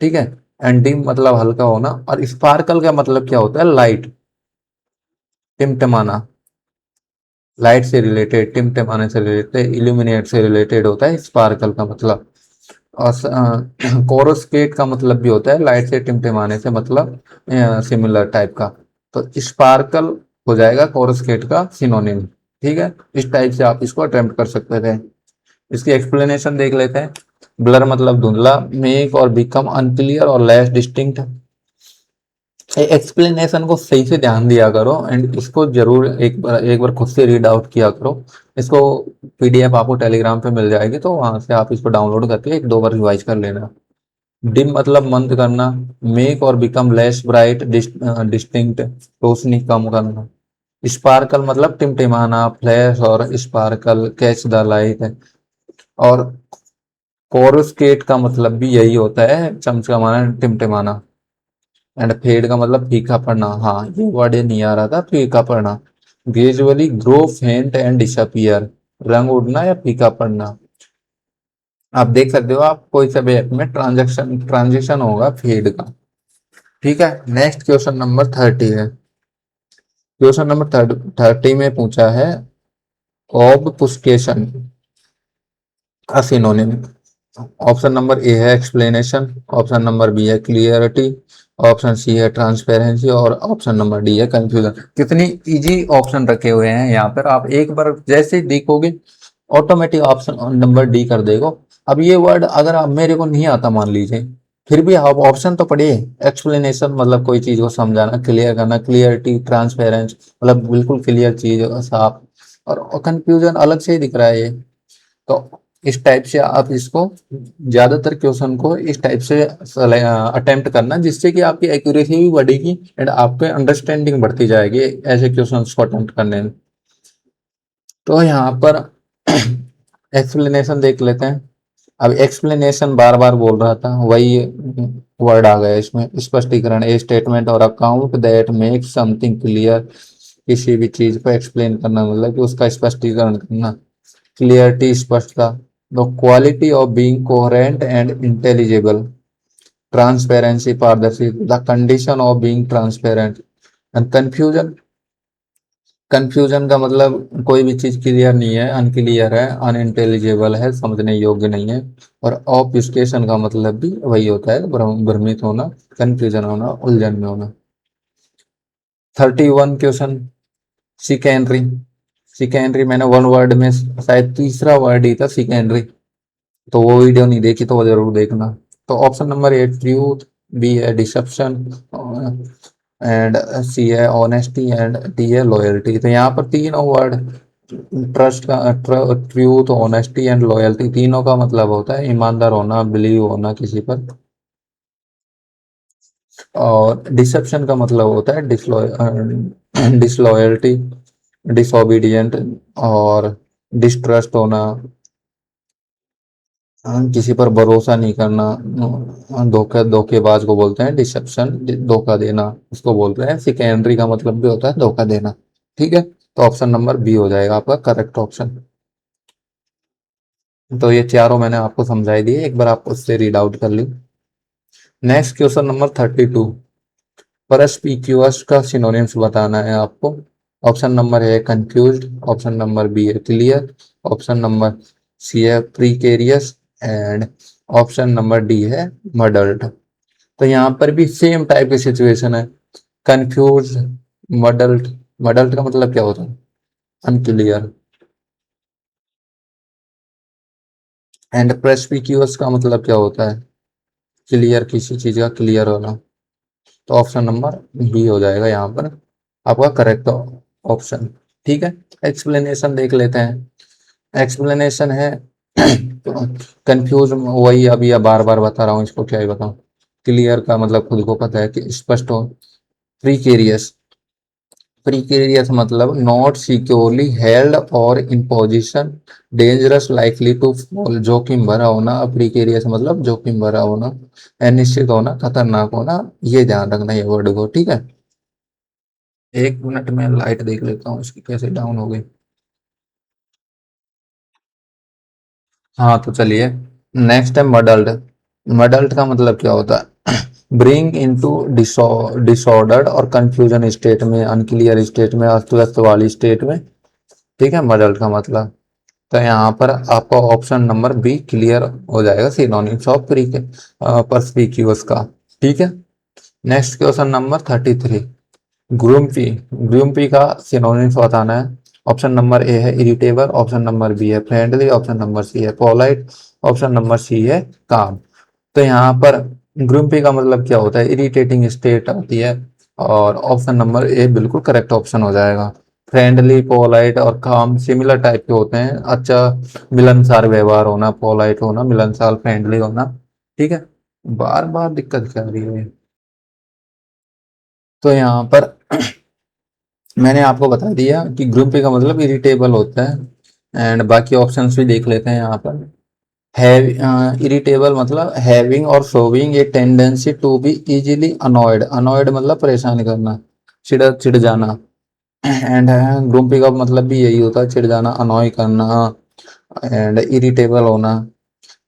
[SPEAKER 1] ठीक है। एंड डिम मतलब हल्का होना, और स्पार्कल का मतलब क्या होता है, लाइट, टिमटिमाना। लाइट से रिलेटेड, टिमटिमाने से रिलेटेड, इल्यूमिनेट से रिलेटेड होता है स्पार्कल का मतलब। और कोरोस्केट का मतलब भी होता है लाइट से टिमटिमाने से मतलब सिमिलर टाइप का। तो स्पार्कल हो जाएगा कोरोस्केट का सिनोनिम। ठीक है, इस टाइप से आप इसको अटेम्प्ट कर सकते थे। इसकी एक्सप्लेनेशन देख लेते हैं। ब्लर मतलब धुंधला, मेक और बिकम अनक्लियर और लेस डिस्टिंक्ट। एक्सप्लेनेशन को सही से ध्यान दिया करो, एंड इसको जरूर एक बार खुद से रीड आउट किया करो। इसको पीडीएफ आपको टेलीग्राम पे मिल जाएगी, तो वहां से आप इसको डाउनलोड करके एक दो बार रिवाइज कर लेना। डिम मतलब मंद करना, मेक और बिकम लेस ब्राइट, डिस्टिंक्ट, रोशनी कम करना। स्पार्कल मतलब टिमटिमाना, फ्लैश और स्पार्कल, कैच द लाइट। और कोरुस्केट का मतलब भी यही होता है, चमचमाना, टिमटिमाना। एंड फेड का मतलब फीका पड़ना, हाँ ये वर्ड नहीं आ रहा था, फीका पड़ना। ग्रेजुअली ग्रो, फेंट एंड डिसअपियर, रंग उड़ना या फीका पड़ना। आप देख सकते हो, आप कोई सा भी ऐप में ट्रांजेक्शन ट्रांजेक्शन होगा फेड का। ठीक है, नेक्स्ट क्वेश्चन नंबर 30 है। क्वेश्चन नंबर 30 में पूछा है ऑब्फुस्केशन का सिनोनिम। ऑप्शन नंबर ए है एक्सप्लेनेशन, ऑप्शन नंबर बी है क्लियरिटी, ऑप्शन सी है ट्रांसपेरेंसी, और ऑप्शन नंबर डी है कंफ्यूजन। कितनी इजी ऑप्शन रखे हुए हैं यहाँ पर, आप एक बार जैसे ही देखोगे ऑटोमेटिक ऑप्शन नंबर डी कर देगा। अब ये वर्ड अगर आप मेरे को नहीं आता मान लीजिए, फिर भी आप ऑप्शन तो पढ़िए। एक्सप्लेनेशन मतलब कोई चीज को समझाना, क्लियर करना, क्लियरिटी, ट्रांसपेरेंस मतलब बिल्कुल क्लियर चीज साफ, और कंफ्यूजन अलग से ही दिख रहा है ये। तो इस टाइप से आप इसको, ज्यादातर क्वेश्चन को इस टाइप से अटेम्प्ट करना, जिससे कि आपकी एक्यूरेसी भी बढ़ेगी एंड आपके अंडरस्टैंडिंग बढ़ती जाएगी ऐसे क्वेश्चन को अटेम्प्ट करने में। तो यहाँ पर एक्सप्लेनेशन देख लेते हैं। अब एक्सप्लेनेशन बार बार बोल रहा था, वही वर्ड आ गया इसमें, स्पष्टीकरण, ए स्टेटमेंट और account that make something clear. किसी भी चीज को एक्सप्लेन करना मतलब कि उसका स्पष्टीकरण करना। क्लियरिटी, स्पष्टता। The quality of being coherent and intelligible. Transparency, पारदर्शी, the condition of being transparent. And confusion, confusion का मतलब कोई भी चीज क्लियर नहीं है, अनक्लियर है, अनइंटेलिजिबल है, समझने योग्य नहीं है। और ऑब्फ्यूस्केशन का मतलब भी वही होता है, भ्रमित होना, कंफ्यूजन होना, उलझन में होना। 31 क्वेश्चन, सिकेंडरी। सिकेंडरी मैंने वन वर्ड में शायद तीसरा वर्ड ही था सिकेंडरी, तो वो वीडियो नहीं देखी तो वो जरूर देखना। तो option number A truth, B है डिसेप्शन, एंड सी है ऑनेस्टी, एंड डी है लॉयल्टी। तो यहाँ पर तीनों वर्ड, ट्रस्ट का, ट्रूथ, ऑनेस्टी एंड लॉयल्टी, तीनों का मतलब होता है ईमानदार होना, बिलीव होना किसी पर। और डिसेप्शन का मतलब होता है डिसलॉयल्टी, डिसोबीडियंट, और डिस्ट्रस्ट होना, किसी पर भरोसा नहीं करना। धोखेबाज को बोलते हैं डिसेप्शन, धोखा देना उसको बोलते हैं। सिकेंडरी का मतलब भी होता है धोखा देना। ठीक है, तो ऑप्शन नंबर बी हो जाएगा आपका करेक्ट ऑप्शन। तो ये चारों मैंने आपको समझाई दिए, एक बार आप उससे रीड आउट कर ली। नेक्स्ट क्वेश्चन नंबर 32, परस्पिक्यूअस का सिनोनिम्स बताना है आपको। ऑप्शन नंबर है कंफ्यूज्ड, ऑप्शन नंबर बी है क्लियर, ऑप्शन नंबर सी है precarious, and option number D है मडल्ड। तो यहाँ पर भी सेम टाइप की सिचुएशन है, कंफ्यूज, मडल्ड। मडल्ड का मतलब क्या होता है, अनक्लियर। एंड प्रेस्पिक्यूअस का मतलब क्या होता है, क्लियर, किसी चीज का क्लियर होना। तो ऑप्शन नंबर बी हो जाएगा यहाँ पर आपका करेक्ट ऑप्शन। ठीक है, एक्सप्लेनेशन देख लेते हैं। एक्सप्लेनेशन है कंफ्यूज, वही अभी बार बार बता रहा हूँ, इसको क्या ही बताऊँ। क्लियर का मतलब खुद को पता है कि स्पष्ट हो। प्रीकेरियस, प्रीकेरियस मतलब नॉट सिक्योरली हेल्ड और in position, dangerous, likely to fall, जोखिम भरा होना। प्रीकेरियस मतलब जोखिम भरा होना, अनिश्चित होना, खतरनाक होना। ये ध्यान रखना ये वर्ड को, ठीक है। 1 मिनट में लाइट देख लेता हूँ इसकी कैसे डाउन हो गई। हाँ तो चलिए, नेक्स्ट है मडल्ड। मडल्ट का मतलब क्या होता है? ब्रिंग इनटू डिसऑर्डर्ड और कंफ्यूजन स्टेट में, अनक्लियर स्टेट में, अस्त व्यस्त वाली स्टेट में। ठीक है, मडल्ट का मतलब। तो यहाँ पर आपका ऑप्शन नंबर बी क्लियर हो जाएगा, सिनोनिम्स ऑफ प्री के परस्पिक्यूअस का। ठीक है। Next question number 33, ग्रूम्पी। ग्रूम्पी का सिनोनिम्स बताना है। ऑप्शन नंबर ए है इरिटेबल, ऑप्शन नंबर बी है फ्रेंडली, ऑप्शन नंबर सी है पोलाइट, ऑप्शन नंबर सी है काम। तो यहाँ पर ग्रूम्पी का मतलब क्या होता है? इरिटेटिंग स्टेट होती है, और ऑप्शन नंबर ए बिल्कुल करेक्ट ऑप्शन हो जाएगा। फ्रेंडली, पोलाइट और काम सिमिलर टाइप के होते हैं। अच्छा, मिलनसार व्यवहार होना, पोलाइट होना, मिलनसार, फ्रेंडली होना। ठीक है। बार बार दिक्कत क्या आ रही है? तो यहाँ पर मैंने आपको बता दिया कि ग्रुप ए का मतलब इरिटेबल होता है, एंड बाकी ऑप्शंस भी देख लेते हैं यहाँ पर। हैव, इरिटेबल मतलब हैविंग और showing a tendency to be easily annoyed, annoyed मतलब परेशान करना, चिड़ चिढ़ जाना। एंड ग्रुम्पी का मतलब भी यही होता है, चिढ़ जाना, अनॉय करना, एंड इरिटेबल होना।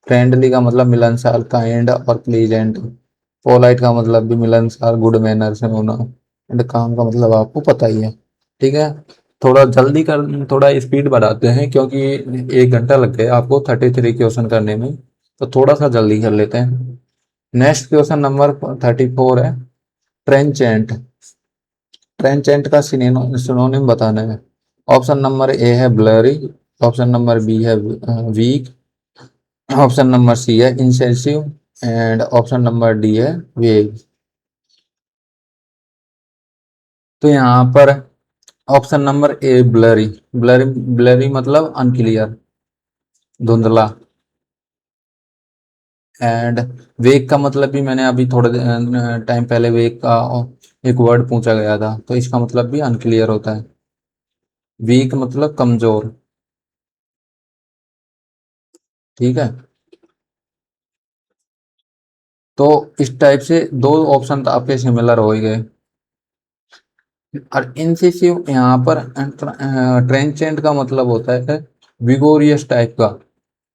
[SPEAKER 1] फ्रेंडली का मतलब मिलनसार, काइंड और प्लीजेंट। पोलाइट का मतलब भी मिलनसार, गुड मैनर से होना। एंड काम का मतलब आपको पता ही है। ठीक है। थोड़ा जल्दी कर, थोड़ा स्पीड बढ़ाते हैं क्योंकि 1 घंटा लग गया आपको 33 क्वेश्चन करने में, तो थोड़ा सा जल्दी कर लेते हैं। नेक्स्ट क्वेश्चन नंबर 34 है, ट्रेंचेंट। ट्रेंचेंट का सिनोनिम बताना है। ऑप्शन नंबर ए है ब्लरी, ऑप्शन नंबर बी है वीक, ऑप्शन नंबर सी है इंसेसिव, एंड ऑप्शन नंबर डी है वेग। तो यहाँ पर ऑप्शन नंबर ए ब्लरी, ब्लरी, ब्लरी मतलब अनक्लियर, धुंधला। एंड वेग का मतलब भी मैंने अभी थोड़े टाइम पहले वेग का एक वर्ड पूछा गया था, तो इसका मतलब भी अनक्लियर होता है। वीक मतलब कमजोर। ठीक है। तो इस टाइप से दो ऑप्शन तो आपके सिमिलर हो ही गए। और इंसिसिव यहाँ पर ट्रेंचेंट का मतलब होता है विगोरियस टाइप का।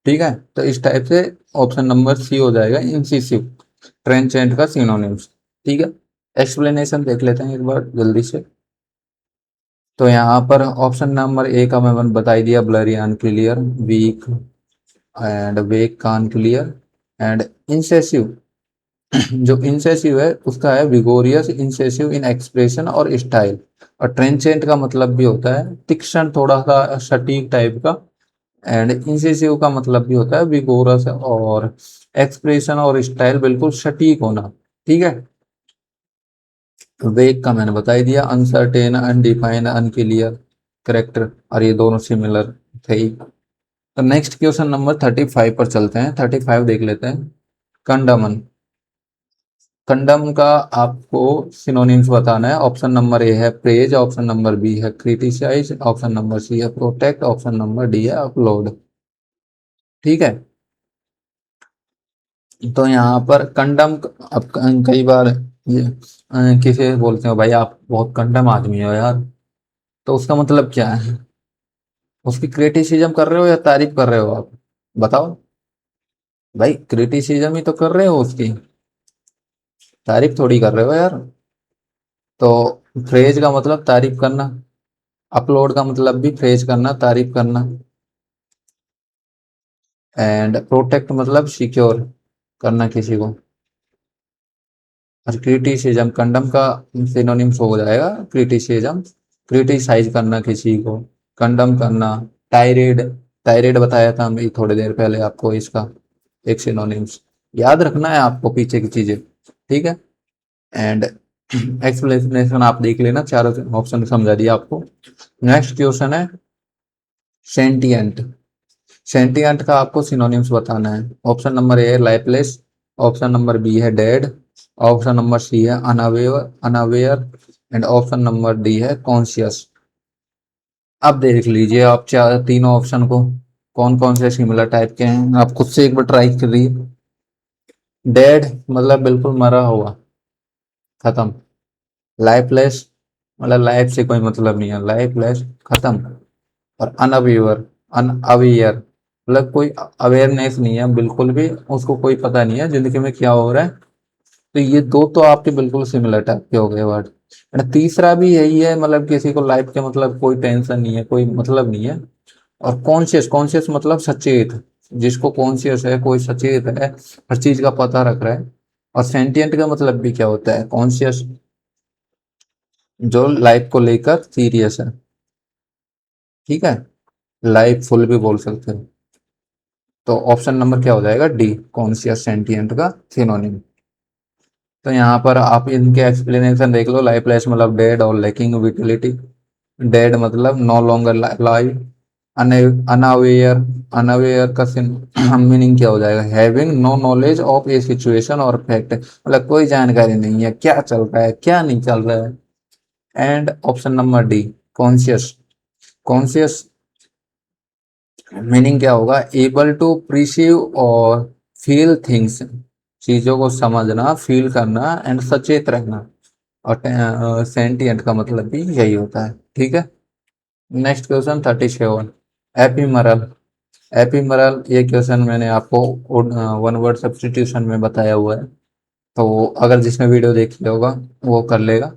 [SPEAKER 1] ठीक है, तो इस टाइप से ऑप्शन नंबर सी हो जाएगा इंसिसिव, ट्रेंचेंट का सिनोनिम्स। ठीक है। एक्सप्लेनेशन देख लेते हैं एक बार जल्दी से। तो यहाँ पर ऑप्शन नंबर ए का मैं बता ही दिया, blurry, unclear, weak and vague का अनक्लियर। एंड इंसेसिव, जो इंसेसिव है उसका है विगोरियस, इंसेसिव इन एक्सप्रेशन और स्टाइल। और ट्रेंचेंट का मतलब भी होता है तीक्ष्ण, थोड़ा सा सटीक टाइप का। एंड इंसेसिव का मतलब भी होता है विगोरस और एक्सप्रेशन और स्टाइल बिल्कुल सटीक होना। ठीक है। वेग का मैंने बता ही दिया, अनसर्टेन, अनडिफाइंड, अनक्लियर करेक्टर, और ये दोनों सिमिलर थे ही। तो नेक्स्ट क्वेश्चन नंबर 35 पर चलते हैं। 35 देख लेते हैं। कंडमन। कंडम का आपको सिनोनिम्स बताना है। ऑप्शन नंबर ए है प्रेज, ऑप्शन नंबर बी है क्रिटिसाइज, ऑप्शन नंबर सी है प्रोटेक्ट, ऑप्शन नंबर डी है अपलोड। ठीक है। तो यहाँ पर कंडम, अब कई बार ये किसे बोलते हो भाई आप बहुत कंडम आदमी हो यार, तो उसका मतलब क्या है? उसकी क्रिटिसिज्म कर रहे हो या तारीफ कर रहे हो आप? बताओ। भाई क्रिटिसिज्म ही तो कर रहे हो उसकी, तारीफ थोड़ी कर रहे हो यार। तो फ्रेज का मतलब तारीफ करना, अपलोड का मतलब भी फ्रेज करना, तारीफ करना। एंड प्रोटेक्ट मतलब सिक्योर करना किसी को। और क्रिटिसिज्म, कंडम का सिनोनिम्स हो जाएगा क्रिटिसिज्म, क्रिटिसाइज करना किसी को, कंडम करना। टायरेड, टायरेड बताया था मैं थोड़ी देर पहले आपको, इसका एक सिनोनिम्स याद रखना है आपको, पीछे की चीजें। ठीक है। एंड एक्सप्लेनेशन आप देख लेना, चारों ऑप्शन समझा दिया आपको। नेक्स्ट क्वेश्चन है सेंटिएंट। सेंटिएंट का आपको सिनोनिम्स बताना है। ऑप्शन नंबर ए है लाइफलेस, ऑप्शन नंबर बी है डेड, ऑप्शन नंबर सी है unaware unaware and option number D है कॉन्शियस। अब देख लीजिए आप चार तीनों ऑप्शन को, कौन कौन से सिमिलर टाइप के हैं, आप खुद से एक बार ट्राई करिए। डेड मतलब बिल्कुल मरा हुआ, खत्म। लाइफलेस मतलब लाइफ से कोई मतलब नहीं है, लाइफलेस, खत्म। और अनअवेयर, अनअवेयर मतलब कोई अवेयरनेस नहीं है बिल्कुल भी, उसको कोई पता नहीं है जिंदगी में क्या हो रहा है। तो ये दो तो आपके बिल्कुल सिमिलर टाइप के हो गए वर्ड। एंड तीसरा भी यही है, मतलब किसी को लाइफ के मतलब कोई टेंशन नहीं है, कोई मतलब नहीं है। और कॉन्शियस, कॉन्शियस मतलब सचेत, जिसको कॉन्शियस है, कोई सचेत है, हर चीज का पता रख रहा है। और सेंटिएंट का मतलब भी क्या होता है, कॉन्शियस, जो लाइफ को लेकर सीरियस है। ठीक है, लाइफ फुल भी बोल सकते हो। तो ऑप्शन नंबर क्या हो जाएगा, डी, कॉन्शियस सेंटिएंट का सिनोनिम। तो यहाँ पर आप इनके एक्सप्लेनेशन देख लो। लाइफलेस मतलब डेड और लैकिंग विटिलिटी, डेड मतलब no longer live. Unaware, unaware का मीनिंग क्या हो जाएगा, having no knowledge of a situation और फैक्ट, मतलब कोई जानकारी नहीं है क्या चल रहा है क्या नहीं चल रहा है। And option number D, conscious, conscious meaning क्या होगा, एबल टू प्रिसीव और फील थिंग्स, चीजों को समझना, फील करना एंड सचेत रहना। और सेंटिएंट का मतलब भी यही होता है। ठीक है, नेक्स्ट क्वेश्चन 37, एपीमरल। एपीमरल ये क्वेश्चन मैंने आपको वन वर्ड सब्स्टिट्यूशन में बताया हुआ है, तो अगर जिसने वीडियो देखी होगा वो कर लेगा।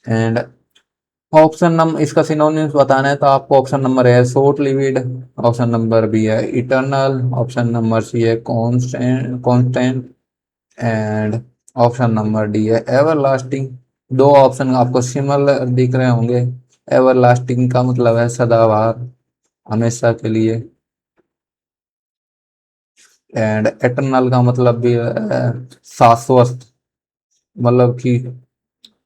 [SPEAKER 1] एंड ऑप्शन नंबर, इसका सिनोनिम्स बताना है तो आपको ऑप्शन नंबर है short lived, option number B है इटर्नल, ऑप्शन नंबर सी है constant constant and option number D है एवरलास्टिंग। दो ऑप्शन आपको सिमिलर दिख रहे होंगे। एवरलास्टिंग का मतलब है सदाबहार, हमेशा के लिए। एंड एटर्नल का मतलब भी है शाश्वत, मतलब कि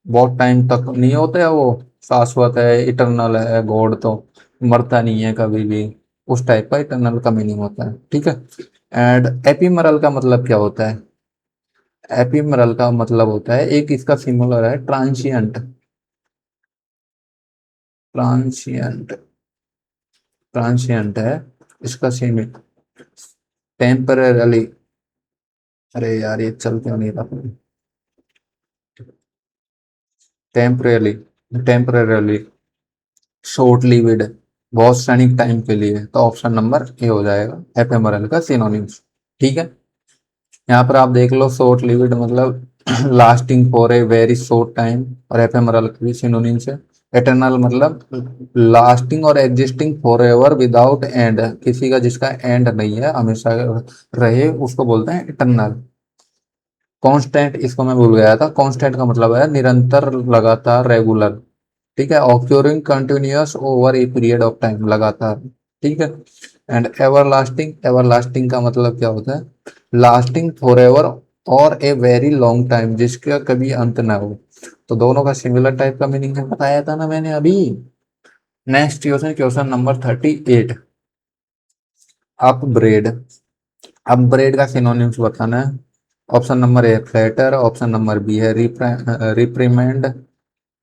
[SPEAKER 1] बहुत टाइम तक नहीं होता है वो, शाश्वत है, इटर्नल है, गॉड तो मरता नहीं है कभी भी, उस टाइप का इटर्नल का मीनिंग होता है। ठीक है, एंड एपीमरल का मतलब क्या होता है, एपीमरल का मतलब होता है, एक इसका सिमिलर है ट्रांसिएंट, ट्रांसिएंट, ट्रांसिएंट है इसका सेम, टेम्पररी। अरे यार ये चल क्यों नहीं रहा, टेम्पररी, टेम्पररी, शॉर्ट लिविड, बहुत क्षणिक टाइम के लिए। तो ऑप्शन नंबर ए हो जाएगा एफेमरल का सिनोनिम्स। ठीक है, यहाँ पर आप देख लो, शॉर्ट लिविड मतलब lasting for a very short time, और एफेमरल की भी सिनोनिम्स है। एटर्नल मतलब लास्टिंग और existing for ever without and, किसी का जिसका एंड नहीं है, हमेशा रहे, उसको बोलते हैं इटर्नल। कांस्टेंट, इसको मैं भूल गया था, कांस्टेंट का मतलब है निरंतर, लगातार, रेगुलर। ठीक है, occurring continuous over a period of time, लगातार। ठीक है, एंड एवरलास्टिंग, एवरलास्टिंग का मतलब क्या होता है, लास्टिंग फॉर एवर और ए वेरी लॉन्ग टाइम, जिसका कभी अंत ना हो। तो दोनों का सिमिलर टाइप का मीनिंग है, बताया था ना मैंने अभी। Next question, question number 38, upbraid. Upbraid का सिनोनिम्स बताना है। Option number A flatter, option number B है रिप्रीमेंड,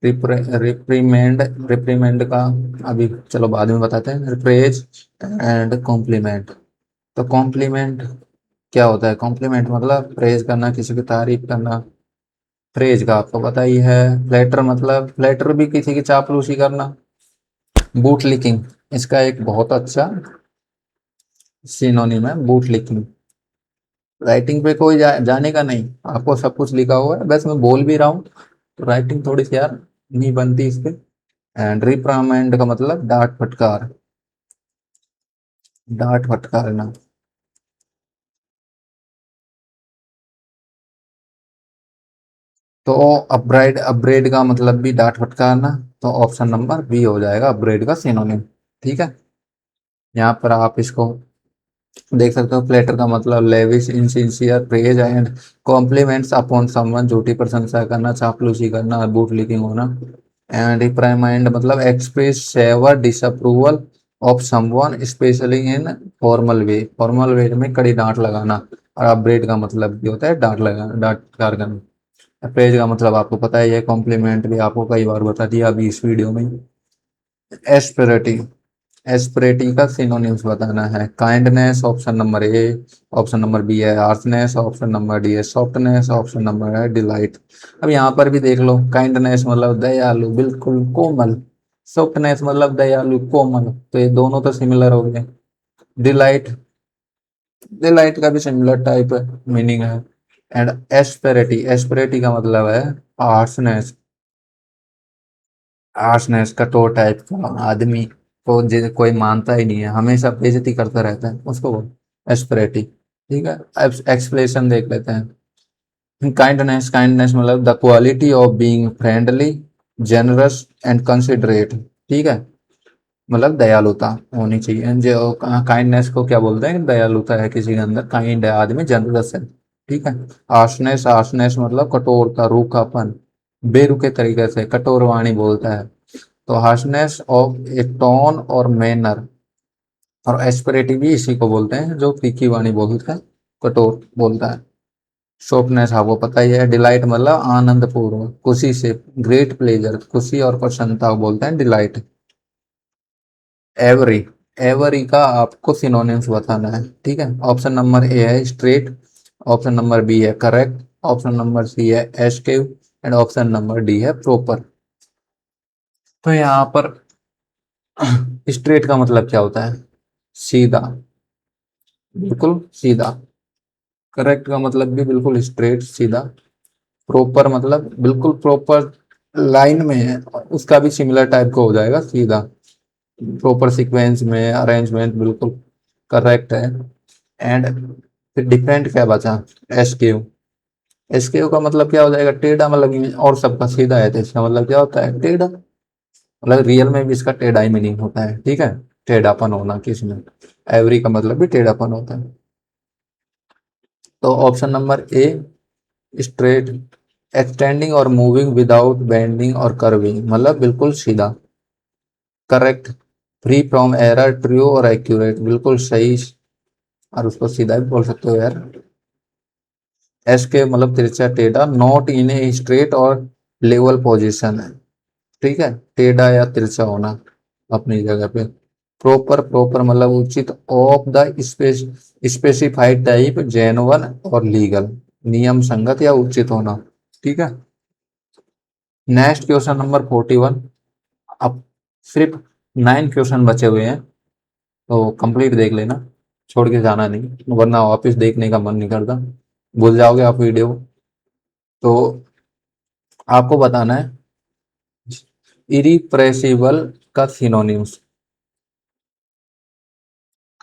[SPEAKER 1] रिप्रीमेंड, रिप्रीमेंड का अभी चलो बाद में बताते हैं, प्रेज एंड कॉम्प्लीमेंट। तो कॉम्प्लीमेंट क्या होता है, कॉम्प्लीमेंट मतलब प्रेज करना, किसी की तारीफ करना। प्रेज का आपको पता ही है। फ्लैटर मतलब, फ्लैटर भी किसी की चापलूसी करना। बूट लिकिंग, इसका एक बहुत अच्छा सिनोनिम है, बूट लिकिंग। राइटिंग पे कोई जाने का नहीं, आपको सब कुछ लिखा हुआ है, बस मैं बोल भी रहा हूँ, तो राइटिंग थोड़ी सी यार नहीं बनती इस पे। एंड रिप्रामेंड का मतलब डांट फटकार, डांट फटकारना। तो अपब्राइड, अपग्रेड का मतलब भी डांट फटकारना। तो ऑप्शन नंबर बी हो जाएगा अपग्रेड का सिनोनिम। ठीक है, यहाँ पर आप इसको देख सकते हो। प्लेटर का मतलब lavish, insincere praise and compliments upon someone, झूठी प्रशंसा करना, चापलूसी करना, बूट लीकिंग होना। एंड रिप्राइमाइंड मतलब express severe disapproval of someone especially in formal way. Formal way में कड़ी डांट लगाना। और अपग्रेड का मतलब भी होता है डांट लगाना, डांट करना। प्रेज का मतलब आपको पता है, ये कॉम्प्लीमेंट भी आपको कई बार बता दिया अभी इस वीडियो में। एस्पिरिटी, एस्पिरिटी का सिनोनिम्स बताना है। Kindness option number A, option number B है हार्शनेस, ऑप्शन नंबर डी है सॉफ्टनेस, ऑप्शन नंबर है डिलाइट। अब यहाँ पर भी देख लो, काइंडनेस मतलब दयालु, बिल्कुल कोमल। सॉफ्टनेस मतलब दयालु कोमल, तो ये दोनों तो सिमिलर हो गए। डिलाइट, डिलाइट का भी सिमिलर टाइप मीनिंग है। एंड एस्पेरिटी, एस्पेरिटी का मतलब है हार्शनेस। हार्शनेस कठोर टाइप का आदमी को कोई मानता ही नहीं है, हमेशा बेइज्जती करता रहता है, उसको बोल एस्पेरिटी। ठीक है, अब एक्सप्लेनेशन देख लेते हैं। काइंडनेस, काइंडनेस मतलब the quality of being friendly, generous and considerate. ठीक है, मतलब दयालुता होनी चाहिए। जो काइंडनेस को क्या बोलते हैं, दयालुता है किसी के अंदर, काइंड है आदमी, जनरस है। ठीक है। हार्शनेस, हार्शनेस मतलब कठोरता, रूखापन, बेरुखे तरीके से कठोर वाणी बोलता है। तो हार्शनेस ऑफ ए टोन और मैनर। और एस्पिरेटी भी इसी को बोलते हैं जो तीखी वाणी बोलता है, कठोर बोलता है। शॉर्पनेस आपको पता ही है। डिलाइट मतलब आनंद पूर्व, खुशी से, ग्रेट प्लेजर, खुशी और प्रसन्नता को बोलते हैं डिलाइट। एवरी, एवरी का आपको सिनोनिम्स बताना है। ठीक है, ऑप्शन नंबर ए है स्ट्रेट, ऑप्शन नंबर बी है करेक्ट, ऑप्शन नंबर सी है एस्केव, एंड ऑप्शन नंबर डी है प्रॉपर। तो यहाँ पर स्ट्रेट का मतलब क्या होता है, सीधा, बिल्कुल सीधा। करेक्ट का मतलब भी बिल्कुल स्ट्रेट सीधा। प्रॉपर मतलब बिल्कुल प्रॉपर लाइन में है, उसका भी सिमिलर टाइप का हो जाएगा सीधा। प्रॉपर सीक्वेंस में अरेंजमेंट, बिल्कुल करेक्ट है। एंड फिर डिफरेंट क्या बचा, एस्केव। एस्केव का मतलब क्या हो जाएगा, टेढ़ा, मतलब और सबका सीधा है, तो इसका मतलब क्या होता है, टेढ़ा। मतलब रियल में भी इसका टेढ़ा ही मीनिंग होता है। ठीक है, टेढ़ापन होना किस में। एवरी का मतलब भी टेढ़ापन होता है। तो option number A straight, extending और मूविंग विदाउट बेंडिंग और कर्विंग, मतलब बिल्कुल सीधा। Correct, free from error, true और एक्यूरेट, बिल्कुल सही। और उसको सीधा भी बोल सकते हो यार। एस के मतलब तिरछा टेढ़ा, नॉट इन ए स्ट्रेट और लेवल पोजीशन है। ठीक है, टेढ़ा या तिरछा होना अपनी जगह पे। प्रॉपर, प्रॉपर मतलब उचित, of the specified type, genuine और लीगल, नियम संगत या उचित होना। ठीक है। Next question number 41। अब सिर्फ 9 क्वेश्चन बचे हुए हैं, तो कंप्लीट देख लेना, छोड़ के जाना नहीं, वरना वापस देखने का मन नहीं करता, भूल जाओगे आप वीडियो। तो आपको बताना है इरिप्रेसिबल का सिनोनिम्स।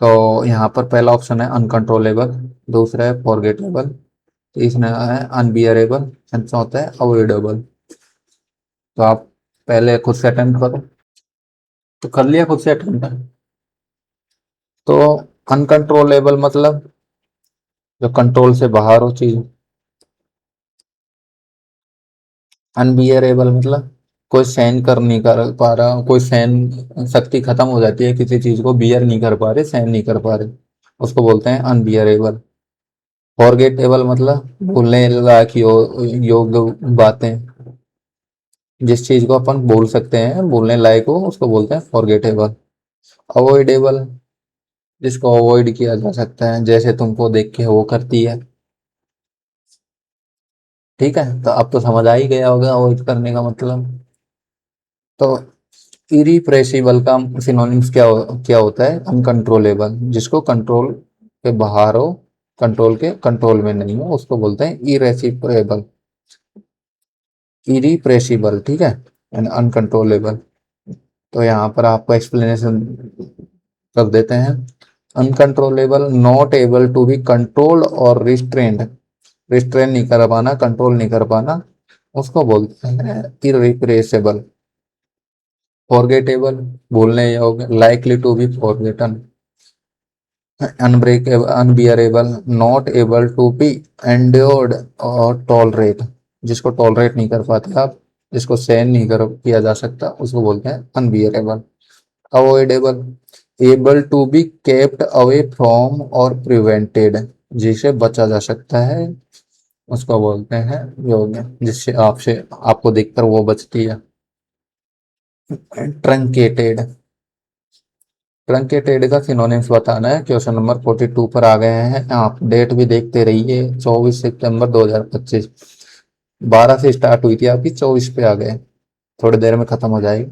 [SPEAKER 1] तो यहाँ पर पहला ऑप्शन है अनकंट्रोलेबल, दूसरा है फॉरगेटेबल, तीसरा है अनबियरेबल, एंड चौथा है अवॉइडेबल। तो आप पहले खुद से अटेम्प्ट करो। तो कर लिया खुद से अटेम्प्ट। तो अनकंट्रोलेबल मतलब जो कंट्रोल से बाहर हो चीज। अनबियरेबल मतलब कोई सहन कर नहीं कर पा रहा, कोई सहन शक्ति खत्म हो जाती है किसी चीज को, बियर नहीं कर पा रहे, सहन नहीं कर पा रहे, उसको बोलते हैं अनबियरेबल। फॉरगेटेबल मतलब भूलने लायक योग्य बातें, जिस चीज को अपन भूल सकते हैं, भूलने लायक हो, उसको बोलते हैं फॉरगेटेबल। अवॉइडेबल, जिसको अवॉइड किया जा सकता है, जैसे तुमको देख के वो करती है। ठीक है, तो अब तो समझ आ ही गया होगा अवॉइड करने का मतलब। तो इरिप्रेसिबल का सिनोनिम्स क्या होता है, अनकंट्रोलेबल, जिसको कंट्रोल के बाहर हो, कंट्रोल के कंट्रोल में नहीं हो, उसको बोलते हैं इरेसिप्रेबल, इरिप्रेसिबल। ठीक है, एंड अनकंट्रोलेबल। तो यहाँ पर आपको एक्सप्लेनेशन कर देते हैं। Uncontrollable, not able to be control और रिस्ट्रेंड, रिस्ट्रेन नहीं कर पाना, कंट्रोल नहीं कर पाना, उसको बोलते हैं इरिप्रेसिबल। फॉरगेटेबल, भूलने योग्य, likely to be forgotten. Unbreakable, unbearable, not able to be endured और टॉलरेट, जिसको टॉलरेट नहीं कर पाते आप, जिसको सहन नहीं कर किया जा सकता, उसको बोलते हैं unbearable. Avoidable, able to be kept away from और प्रिवेंटेड, जिसे बचा जा सकता है, उसको बोलते हैं योग्य, जिससे आपसे आपको देखकर वो बचती है। ट्रंकेटेड, ट्रंकेटेड का सिनोनिम्स बताना है। क्वेश्चन नंबर 42 पर आ गए हैं आप, डेट भी देखते रहिए, 24 सितंबर 2025। 12 से स्टार्ट हुई थी आपकी, 24 पे आ गए, थोड़ी देर में खत्म हो जाएगी।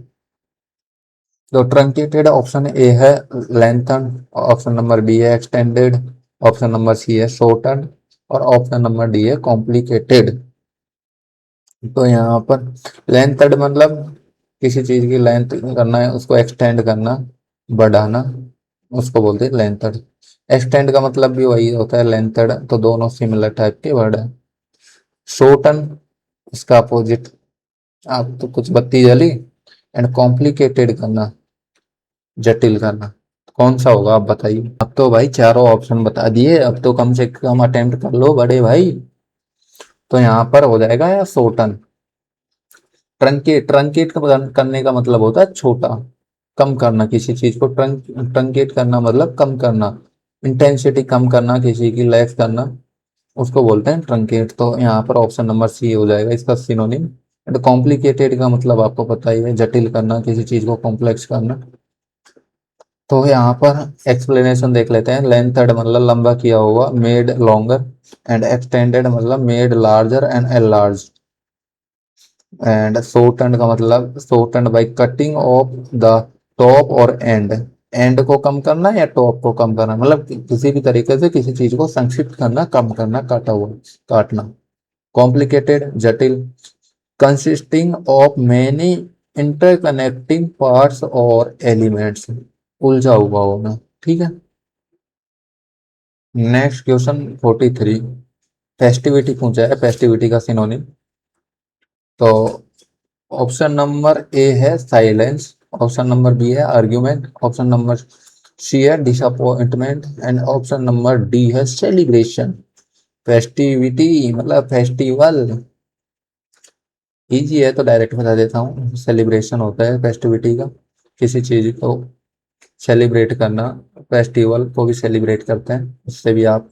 [SPEAKER 1] तो ट्रंकेटेड ऑप्शन ए है लेंथन, ऑप्शन नंबर बी है एक्सटेंडेड, ऑप्शन नंबर सी है शॉर्टन, और ऑप्शन नंबर डी है कॉम्प्लिकेटेड। तो यहाँ पर लेंथड मतलब किसी चीज की लेंथ करना है, उसको एक्सटेंड करना, बढ़ाना, उसको बोलते हैं लेंथड। एक्सटेंड का मतलब भी वही होता है लेंथड, तो दोनों सिमिलर टाइप के वर्ड है। शॉर्टन इसका अपोजिट, आप तो कुछ बत्ती जली। एंड कॉम्प्लिकेटेड करना, जटिल करना, कौन सा होगा आप बताइए। अब तो भाई चारों ऑप्शन बता दिए, अब तो कम से कम अटेम्प्ट कर लो बड़े भाई। तो यहाँ पर हो जाएगा या शॉर्टन। ट्रंकेट, ट्रंकेट करने का मतलब होता है छोटा, कम करना किसी चीज को। ट्रंकेट करना मतलब कम करना, इंटेंसिटी कम करना, किसी की लेस करना, उसको बोलते हैं ट्रंकेट। तो यहाँ पर ऑप्शन नंबर सी हो जाएगा इसका सिनोनिम। एंड कॉम्प्लिकेटेड का मतलब आपको पता ही है, जटिल करना, किसी चीज को कॉम्प्लेक्स करना। तो यहाँ पर एक्सप्लेनेशन देख लेते हैं। लेंथड मतलब लंबा किया हुआ, मेड लॉन्गर, एंड एक्सटेंडेड मतलब made larger and enlarge, and shorten का मतलब shorten by cutting of the top और एंड। एंड को कम करना या टॉप को कम करना, मतलब किसी भी तरीके से किसी चीज को संक्षिप्त करना, कम करना, काटा हुआ, काटना। कॉम्प्लिकेटेड जटिल, consisting of many interconnecting parts और एलिमेंट्स, उलझा हुआ होना। ठीक है। नेक्स्ट क्वेश्चन 43, फेस्टिविटी पूछा है, फेस्टिविटी का सिनोनिम। तो ऑप्शन नंबर ए है साइलेंस, ऑप्शन नंबर बी है आर्ग्यूमेंट, ऑप्शन नंबर सी है disappointment, and option number D है सेलिब्रेशन। फेस्टिविटी मतलब फेस्टिवल, इजी है तो डायरेक्ट बता देता हूँ। सेलिब्रेशन होता है फेस्टिविटी का, किसी चीज को सेलिब्रेट करना। फेस्टिवल को भी सेलिब्रेट करते हैं, उससे भी आप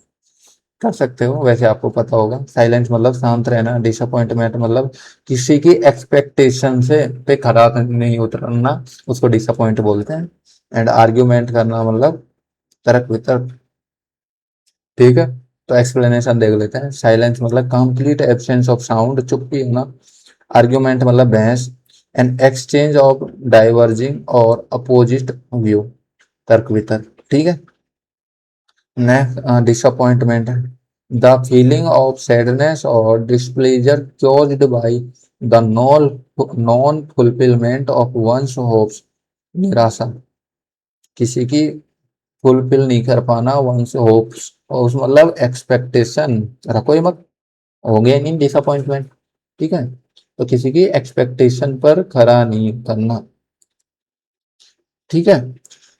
[SPEAKER 1] कर सकते हो, वैसे आपको पता होगा। साइलेंस मतलब शांत रहना, डिसअपॉइंटमेंट मतलब किसी की एक्सपेक्टेशन से पे खरा नहीं उतरना, उसको डिसअपॉइंट बोलते हैं। एंड आर्ग्यूमेंट करना मतलब तर्क वितर्क। ठीक है। तो एक्सप्लेनेशन देख लेते हैं। साइलेंस मतलब कंप्लीट एब्सेंस ऑफ साउंड, चुप्पी होना। आर्ग्यूमेंट मतलब बहस, एन एक्सचेंज ऑफ डाइवर्जिंग और अपोजिट व्यू, तर्क वितर्क। ठीक है। नेक्स्ट डिसअपॉइंटमेंट है द फीलिंग ऑफ सैडनेस और displeasure caused by the non fulfilment of one's hopes, निराशा, किसी की फुलफिल नहीं कर पाना वंस होप्स, और उस मतलब एक्सपेक्टेशन रखो ही मत, हो गया नहीं डिसअपॉइंटमेंट। ठीक है। तो किसी की एक्सपेक्टेशन पर खरा नहीं उतरना। ठीक है।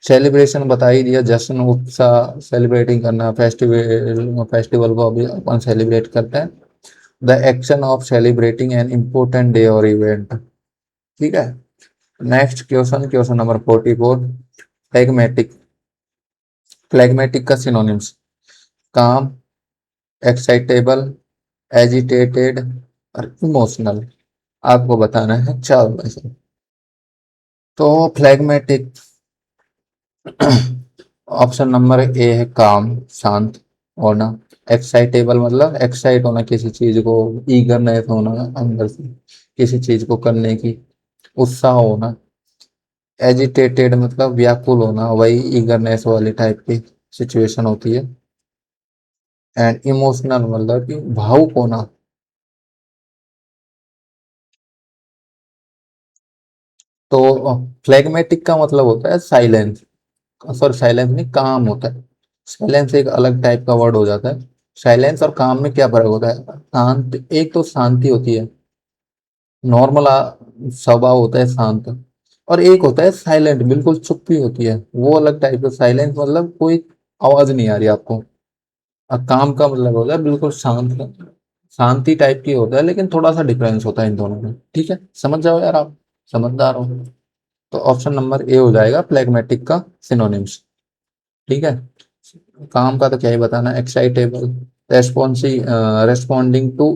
[SPEAKER 1] सेलिब्रेशन बता ही दिया, जश्न उत्साह, सेलिब्रेटिंग करना, फेस्टिवल, फेस्टिवल को अभी अपन सेलिब्रेट करते हैं। The action of celebrating an important day और इवेंट। ठीक है। Next question, question number 44, phlegmatic. Phlegmatic का सिनोनिम्स, काम, एक्साइटेबल, एजिटेटेड और इमोशनल। आपको बताना है चार में से। तो फ्लैगमेटिक ऑप्शन नंबर ए है काम, शांत होना। एक्साइटेबल मतलब एक्साइट होना, किसी चीज को, ईगरनेस होना अंदर से, किसी चीज को करने की, उत्साह होना। एजिटेटेड मतलब व्याकुल होना, वही ईगरनेस वाली टाइप की सिचुएशन होती है। एंड इमोशनल मतलब कि भावुक होना। तो फ्लैगमेटिक का मतलब होता है साइलेंस, सॉरी साइलेंस नहीं, काम होता है। साइलेंस एक अलग टाइप का वर्ड हो जाता है। साइलेंस और काम में क्या फर्क होता है। शांत, एक तो शांति होती है, नॉर्मल स्वभाव होता है शांत, और एक होता है साइलेंट, बिल्कुल चुप्पी होती है, वो अलग टाइप का। साइलेंस मतलब कोई आवाज नहीं आ रही आपको। और काम का मतलब होता है बिल्कुल शांत, शांति टाइप की होता है, लेकिन थोड़ा सा डिफरेंस होता है इन दोनों में। ठीक है, समझ जाओ यार, आप समझदार हो। तो ऑप्शन नंबर ए हो जाएगा फ्लेगमेटिक का सिनोनिम्स। ठीक है, काम का तो क्या ही बताना, excitable, responsive responding to,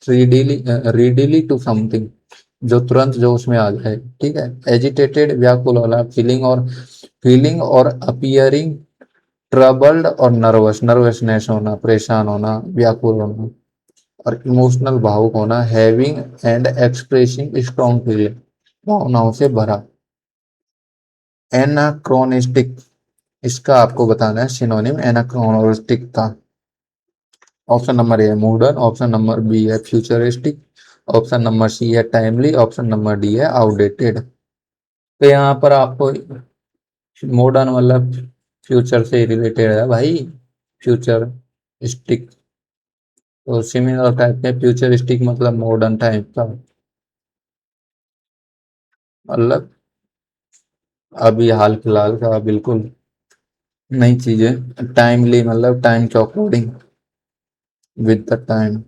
[SPEAKER 1] readily readily to something, जो तुरंत जो उसमें आ जाए। ठीक है, एजिटेटेड, व्याकुल वाला, फीलिंग और अपियरिंग ट्रबल्ड और नर्वस, नर्वसनेस होना, परेशान होना, व्याकुल होना, और इमोशनल, भावुक होना, having and expressing strong feeling, भावनाओं से भरा। एनाक्रोनिस्टिक, इसका आपको बताना है सिनोनिम एनाक्रोनिस्टिक का। ऑप्शन नंबर ए है मॉडर्न, ऑप्शन नंबर बी है फ्यूचरिस्टिक, ऑप्शन नंबर सी है टाइमली, ऑप्शन नंबर डी है आउटडेटेड। तो यहाँ पर आपको मॉडर्न मतलब फ्यूचर से रिलेटेड है भाई, फ्यूचर स्टिक, तो सिमिलर टाइप के, फ्यूचरिस्टिक मतलब मॉडर्न टाइप का, मतलब अभी हाल फिलहाल का, बिल्कुल नई चीजें, टाइमली मतलब टाइम के according, with the time,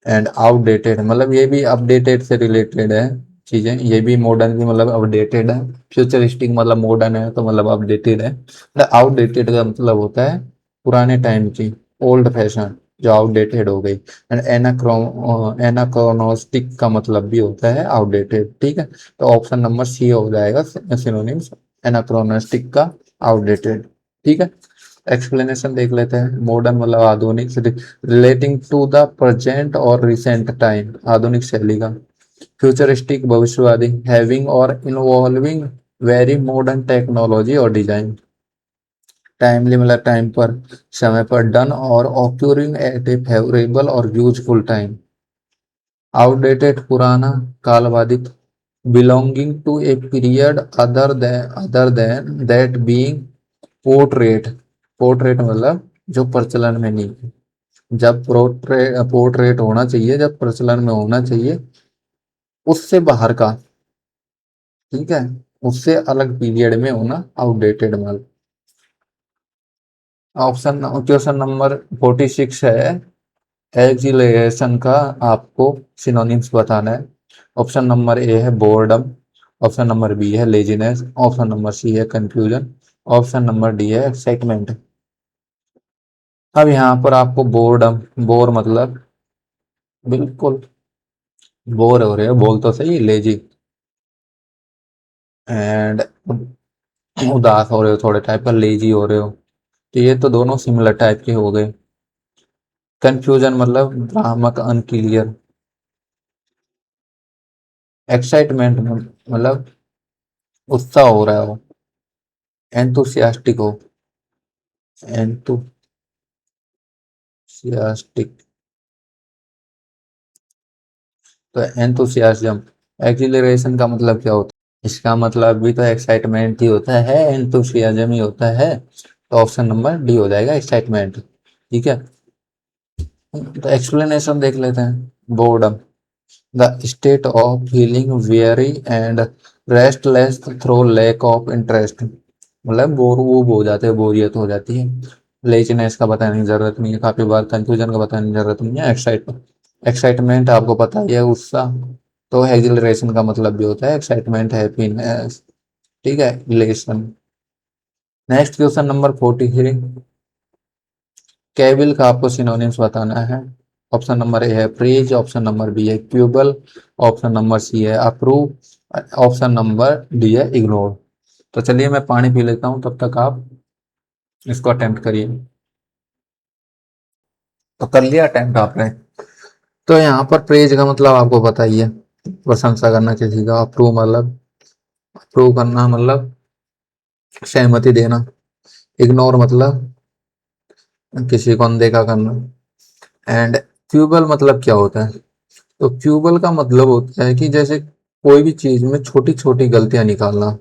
[SPEAKER 1] and outdated मतलब ये भी अपडेटेड से रिलेटेड है चीजें, ये भी मॉडर्न की मतलब अपडेटेड है, फ्यूचरिस्टिक मतलब मॉडर्न है तो मतलब अपडेटेड है, आउटडेटेड का मतलब होता है पुराने टाइम की, ओल्ड फैशन, जो आउटडेटेड हो गई। एंड एनाक्रोनोस्टिक का मतलब भी होता है आउटडेटेड। ठीक है, तो ऑप्शन नंबर सी हो जाएगा सिनोनिम्स एनाक्रोनोस्टिक का, आउटडेटेड। ठीक है, एक्सप्लेनेशन देख लेते हैं। मॉडर्न मतलब आधुनिक, रिलेटिंग टू द प्रेजेंट और रिसेंट टाइम, आधुनिक शैली का। फ्यूचरिस्टिक भविष्यवादी, हैविंग और इन्वॉल्विंग वेरी मॉडर्न टेक्नोलॉजी और डिजाइन। टाइमली मतलब टाइम पर, समय पर, डन और ऑक्यूरिंग एट ए फेवरेबल और यूजफुल टाइम। आउटडेटेड पुराना, कालबाधित, belonging to a period other than that being portrait, portrait मतलब जो प्रचलन में नहीं है, जब पोर्ट्रेट होना चाहिए, जब प्रचलन में होना चाहिए, उससे बाहर का। ठीक है, उससे अलग पीरियड में होना आउटडेटेड माल। ऑप्शन क्वेश्चन नंबर 46 है, एक्सिलरेशन का आपको सिनोनिम्स बताना है। ऑप्शन नंबर ए है बोर्डम, ऑप्शन नंबर बी है लेजीनेस, ऑप्शन नंबर सी है कंफ्यूजन, ऑप्शन नंबर डी है एक्साइटमेंट। अब यहाँ पर आपको बोर्डम, बोर मतलब बिल्कुल बोर हो रहे हो, बोल तो सही, लेजी, एंड उदास हो रहे हो, थोड़े टाइप का लेजी हो रहे हो, तो ये तो दोनों सिमिलर टाइप के हो गए। कंफ्यूजन मतलब भ्रामक, अनक्लियर। एक्साइटमेंट मतलब उत्साह हो रहा हो, एंथुसियास्टिक हो, एंथुसियास्टिक, तो एंथुसियाज्म। एक्सिलरेशन का मतलब क्या होता है, इसका मतलब भी तो एक्साइटमेंट ही होता है, एंथुसियाज्म ही होता है, तो ऑप्शन नंबर डी हो जाएगा एक्साइटमेंट। ठीक है, तो एक्सप्लेनेशन देख लेते हैं। Boredom, the state of feeling very and restless through lack of interest, मतलब बोर वूब हो जाते हैं, बोरियत हो जाती है। लेजीनेस का बताने की जरूरत नहीं है, काफी बार कंफ्यूजन का बताने की जरूरत नहीं है। एक्साइटमेंट आपको पता ही है, उत्साह, तो एक्सिलरेशन का मतलब भी होता है एक्साइटमेंट, हैप्पीनेस। ठीक है, elation. Next question number 43, Cavill का आपको सिनोनिम्स बताना है। ऑप्शन नंबर ए है प्रेज, ऑप्शन नंबर बी है क्यूबल, ऑप्शन नंबर सी है अप्रूव, ऑप्शन नंबर डी है इग्नोर। तो चलिए मैं पानी पी लेता हूँ, तब तक आप इसको अटेम्प्ट करिए। तो कर लिया अटेम्प्ट आपने? तो यहाँ पर प्रेज का मतलब आपको पता ही है, प्रशंसा करना किसी का। अप्रूव करना मतलब सहमति देना। इग्नोर मतलब किसी को अनदेखा करना। एंड क्यूबल मतलब क्या होता है, तो क्यूबल का मतलब होता है कि जैसे कोई भी चीज में छोटी छोटी गलतियां निकालना,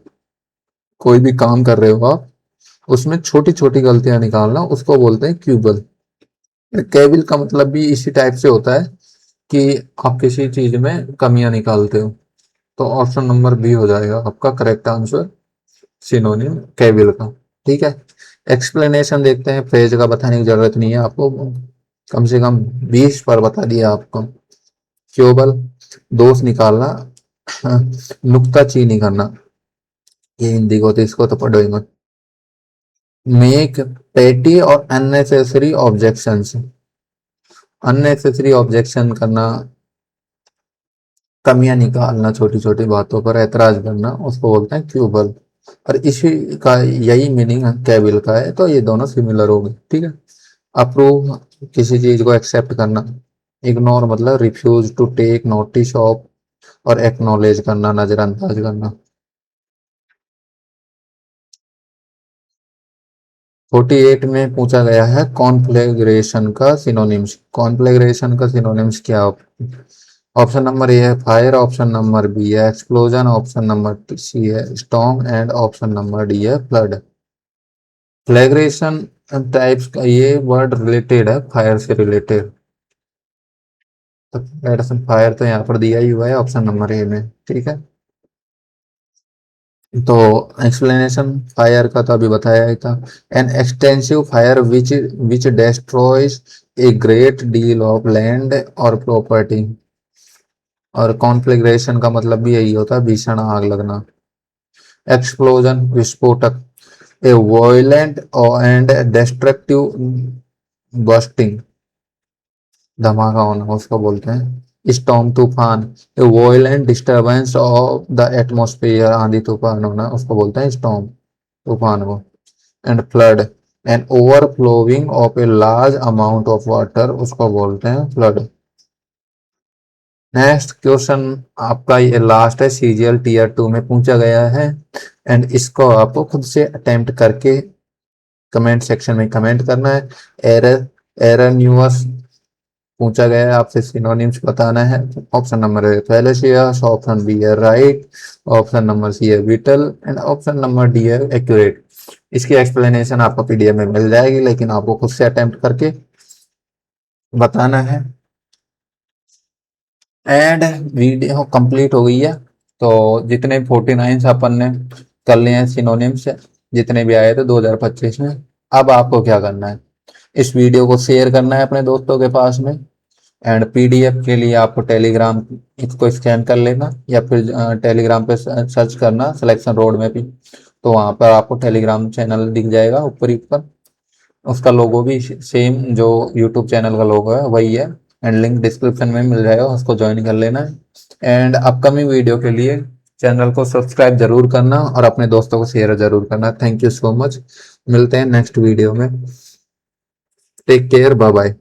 [SPEAKER 1] कोई भी काम कर रहे हो आप, उसमें छोटी छोटी गलतियां निकालना, उसको बोलते हैं क्यूबल। केबिल का मतलब भी इसी टाइप से होता है कि आप किसी चीज में कमियां निकालते हो। तो ऑप्शन नंबर बी हो जाएगा आपका करेक्ट आंसर, सिनोनिम केबिल का। ठीक है, एक्सप्लेनेशन देखते हैं, फ्रेज का बताने की जरूरत नहीं है आपको, कम से कम 20 पर बता दिया आपको। क्यूबल, दोष निकालना, नुक्ताचीनी करना, ये हिंदी को तो इसको तो पढ़ो ही मत। मेक पेटी और अननेसेसरी ऑब्जेक्शंस, अननेसेसरी ऑब्जेक्शन करना, कमियां निकालना, छोटी छोटी बातों पर ऐतराज करना, उसको बोलते हैं क्यूबल। और इसी का यही मीनिंग कैबिल का है, तो ये दोनों सिमिलर हो गए, ठीक है। अप्रूव, किसी चीज को एक्सेप्ट करना। इग्नोर मतलब refuse to take notice of, और एक्नॉलेज करना, नजरअंदाज करना। 48 में पूछा गया है कॉन्फ्लेग्रेशन का सिनोनिम्स, कॉन्फ्लेग्रेशन का सिनोनिम्स क्या हो? ऑप्शन नंबर ए है फायर, ऑप्शन नंबर बी है एक्सप्लोजन, ऑप्शन नंबर सी है storm, and option number D है फ्लड। फ्लैग्रेशन टाइप्स का ये वर्ड रिलेटेड है फायर से रिलेटेड, तो फायर तो यहाँ पर दिया ही हुआ है ऑप्शन नंबर ए में, ठीक है। तो एक्सप्लेनेशन फायर का तो अभी बताया ही था। An extensive fire which which डेस्ट्रॉयज a great deal of land और प्रॉपर्टी। और कॉन्फ्लेग्रेशन का मतलब भी यही होता है, भीषण आग लगना। एक्सप्लोजन विस्फोटक, a violent and destructive bursting, धमाका होना उसको बोलते हैं। स्टॉर्म तूफान, a violent disturbance of the atmosphere, आंधी तूफान होना उसको बोलते हैं स्टॉर्म, तूफान को। And flood, an overflowing of a large amount of water, उसको बोलते हैं फ्लड। नेक्स्ट क्वेश्चन आपका ये लास्ट है, सीजीएल टीयर 2 में पूछा गया है, एंड इसको आपको खुद से अटेम्प्ट करके कमेंट सेक्शन में कमेंट करना है। एरर एरर न्यूअस पूछा गया है, आपसे सिनोनिम्स बताना है। Option number A fallacious, option B है राइट, ऑप्शन नंबर सी है vital, and option number D है एक्यूरेट। इसकी एक्सप्लेनेशन आपको पीडीएफ में मिल जाएगी, लेकिन आपको खुद से अटेम्प्ट करके बताना है। एंड वीडियो कंप्लीट हो गई है, तो जितने 49 अपन ने कर लिए हैं सिनोनिम्स, जितने भी आए थे 2025 में। अब आपको क्या करना है, इस वीडियो को शेयर करना है अपने दोस्तों के पास में। एंड पीडीएफ के लिए आपको टेलीग्राम इसको स्कैन कर लेना, या फिर टेलीग्राम पे सर्च करना सिलेक्शन रोड में भी, तो वहां पर आपको टेलीग्राम चैनल दिख जाएगा ऊपर ही ऊपर। उसका लोगो भी सेम जो यूट्यूब चैनल का लोगो है वही है, एंड लिंक डिस्क्रिप्शन में मिल जाएगा, उसको ज्वाइन कर लेना है। एंड अपकमिंग वीडियो के लिए चैनल को सब्सक्राइब जरूर करना और अपने दोस्तों को शेयर जरूर करना। थैंक यू सो मच, मिलते हैं नेक्स्ट वीडियो में। Take care, bye bye.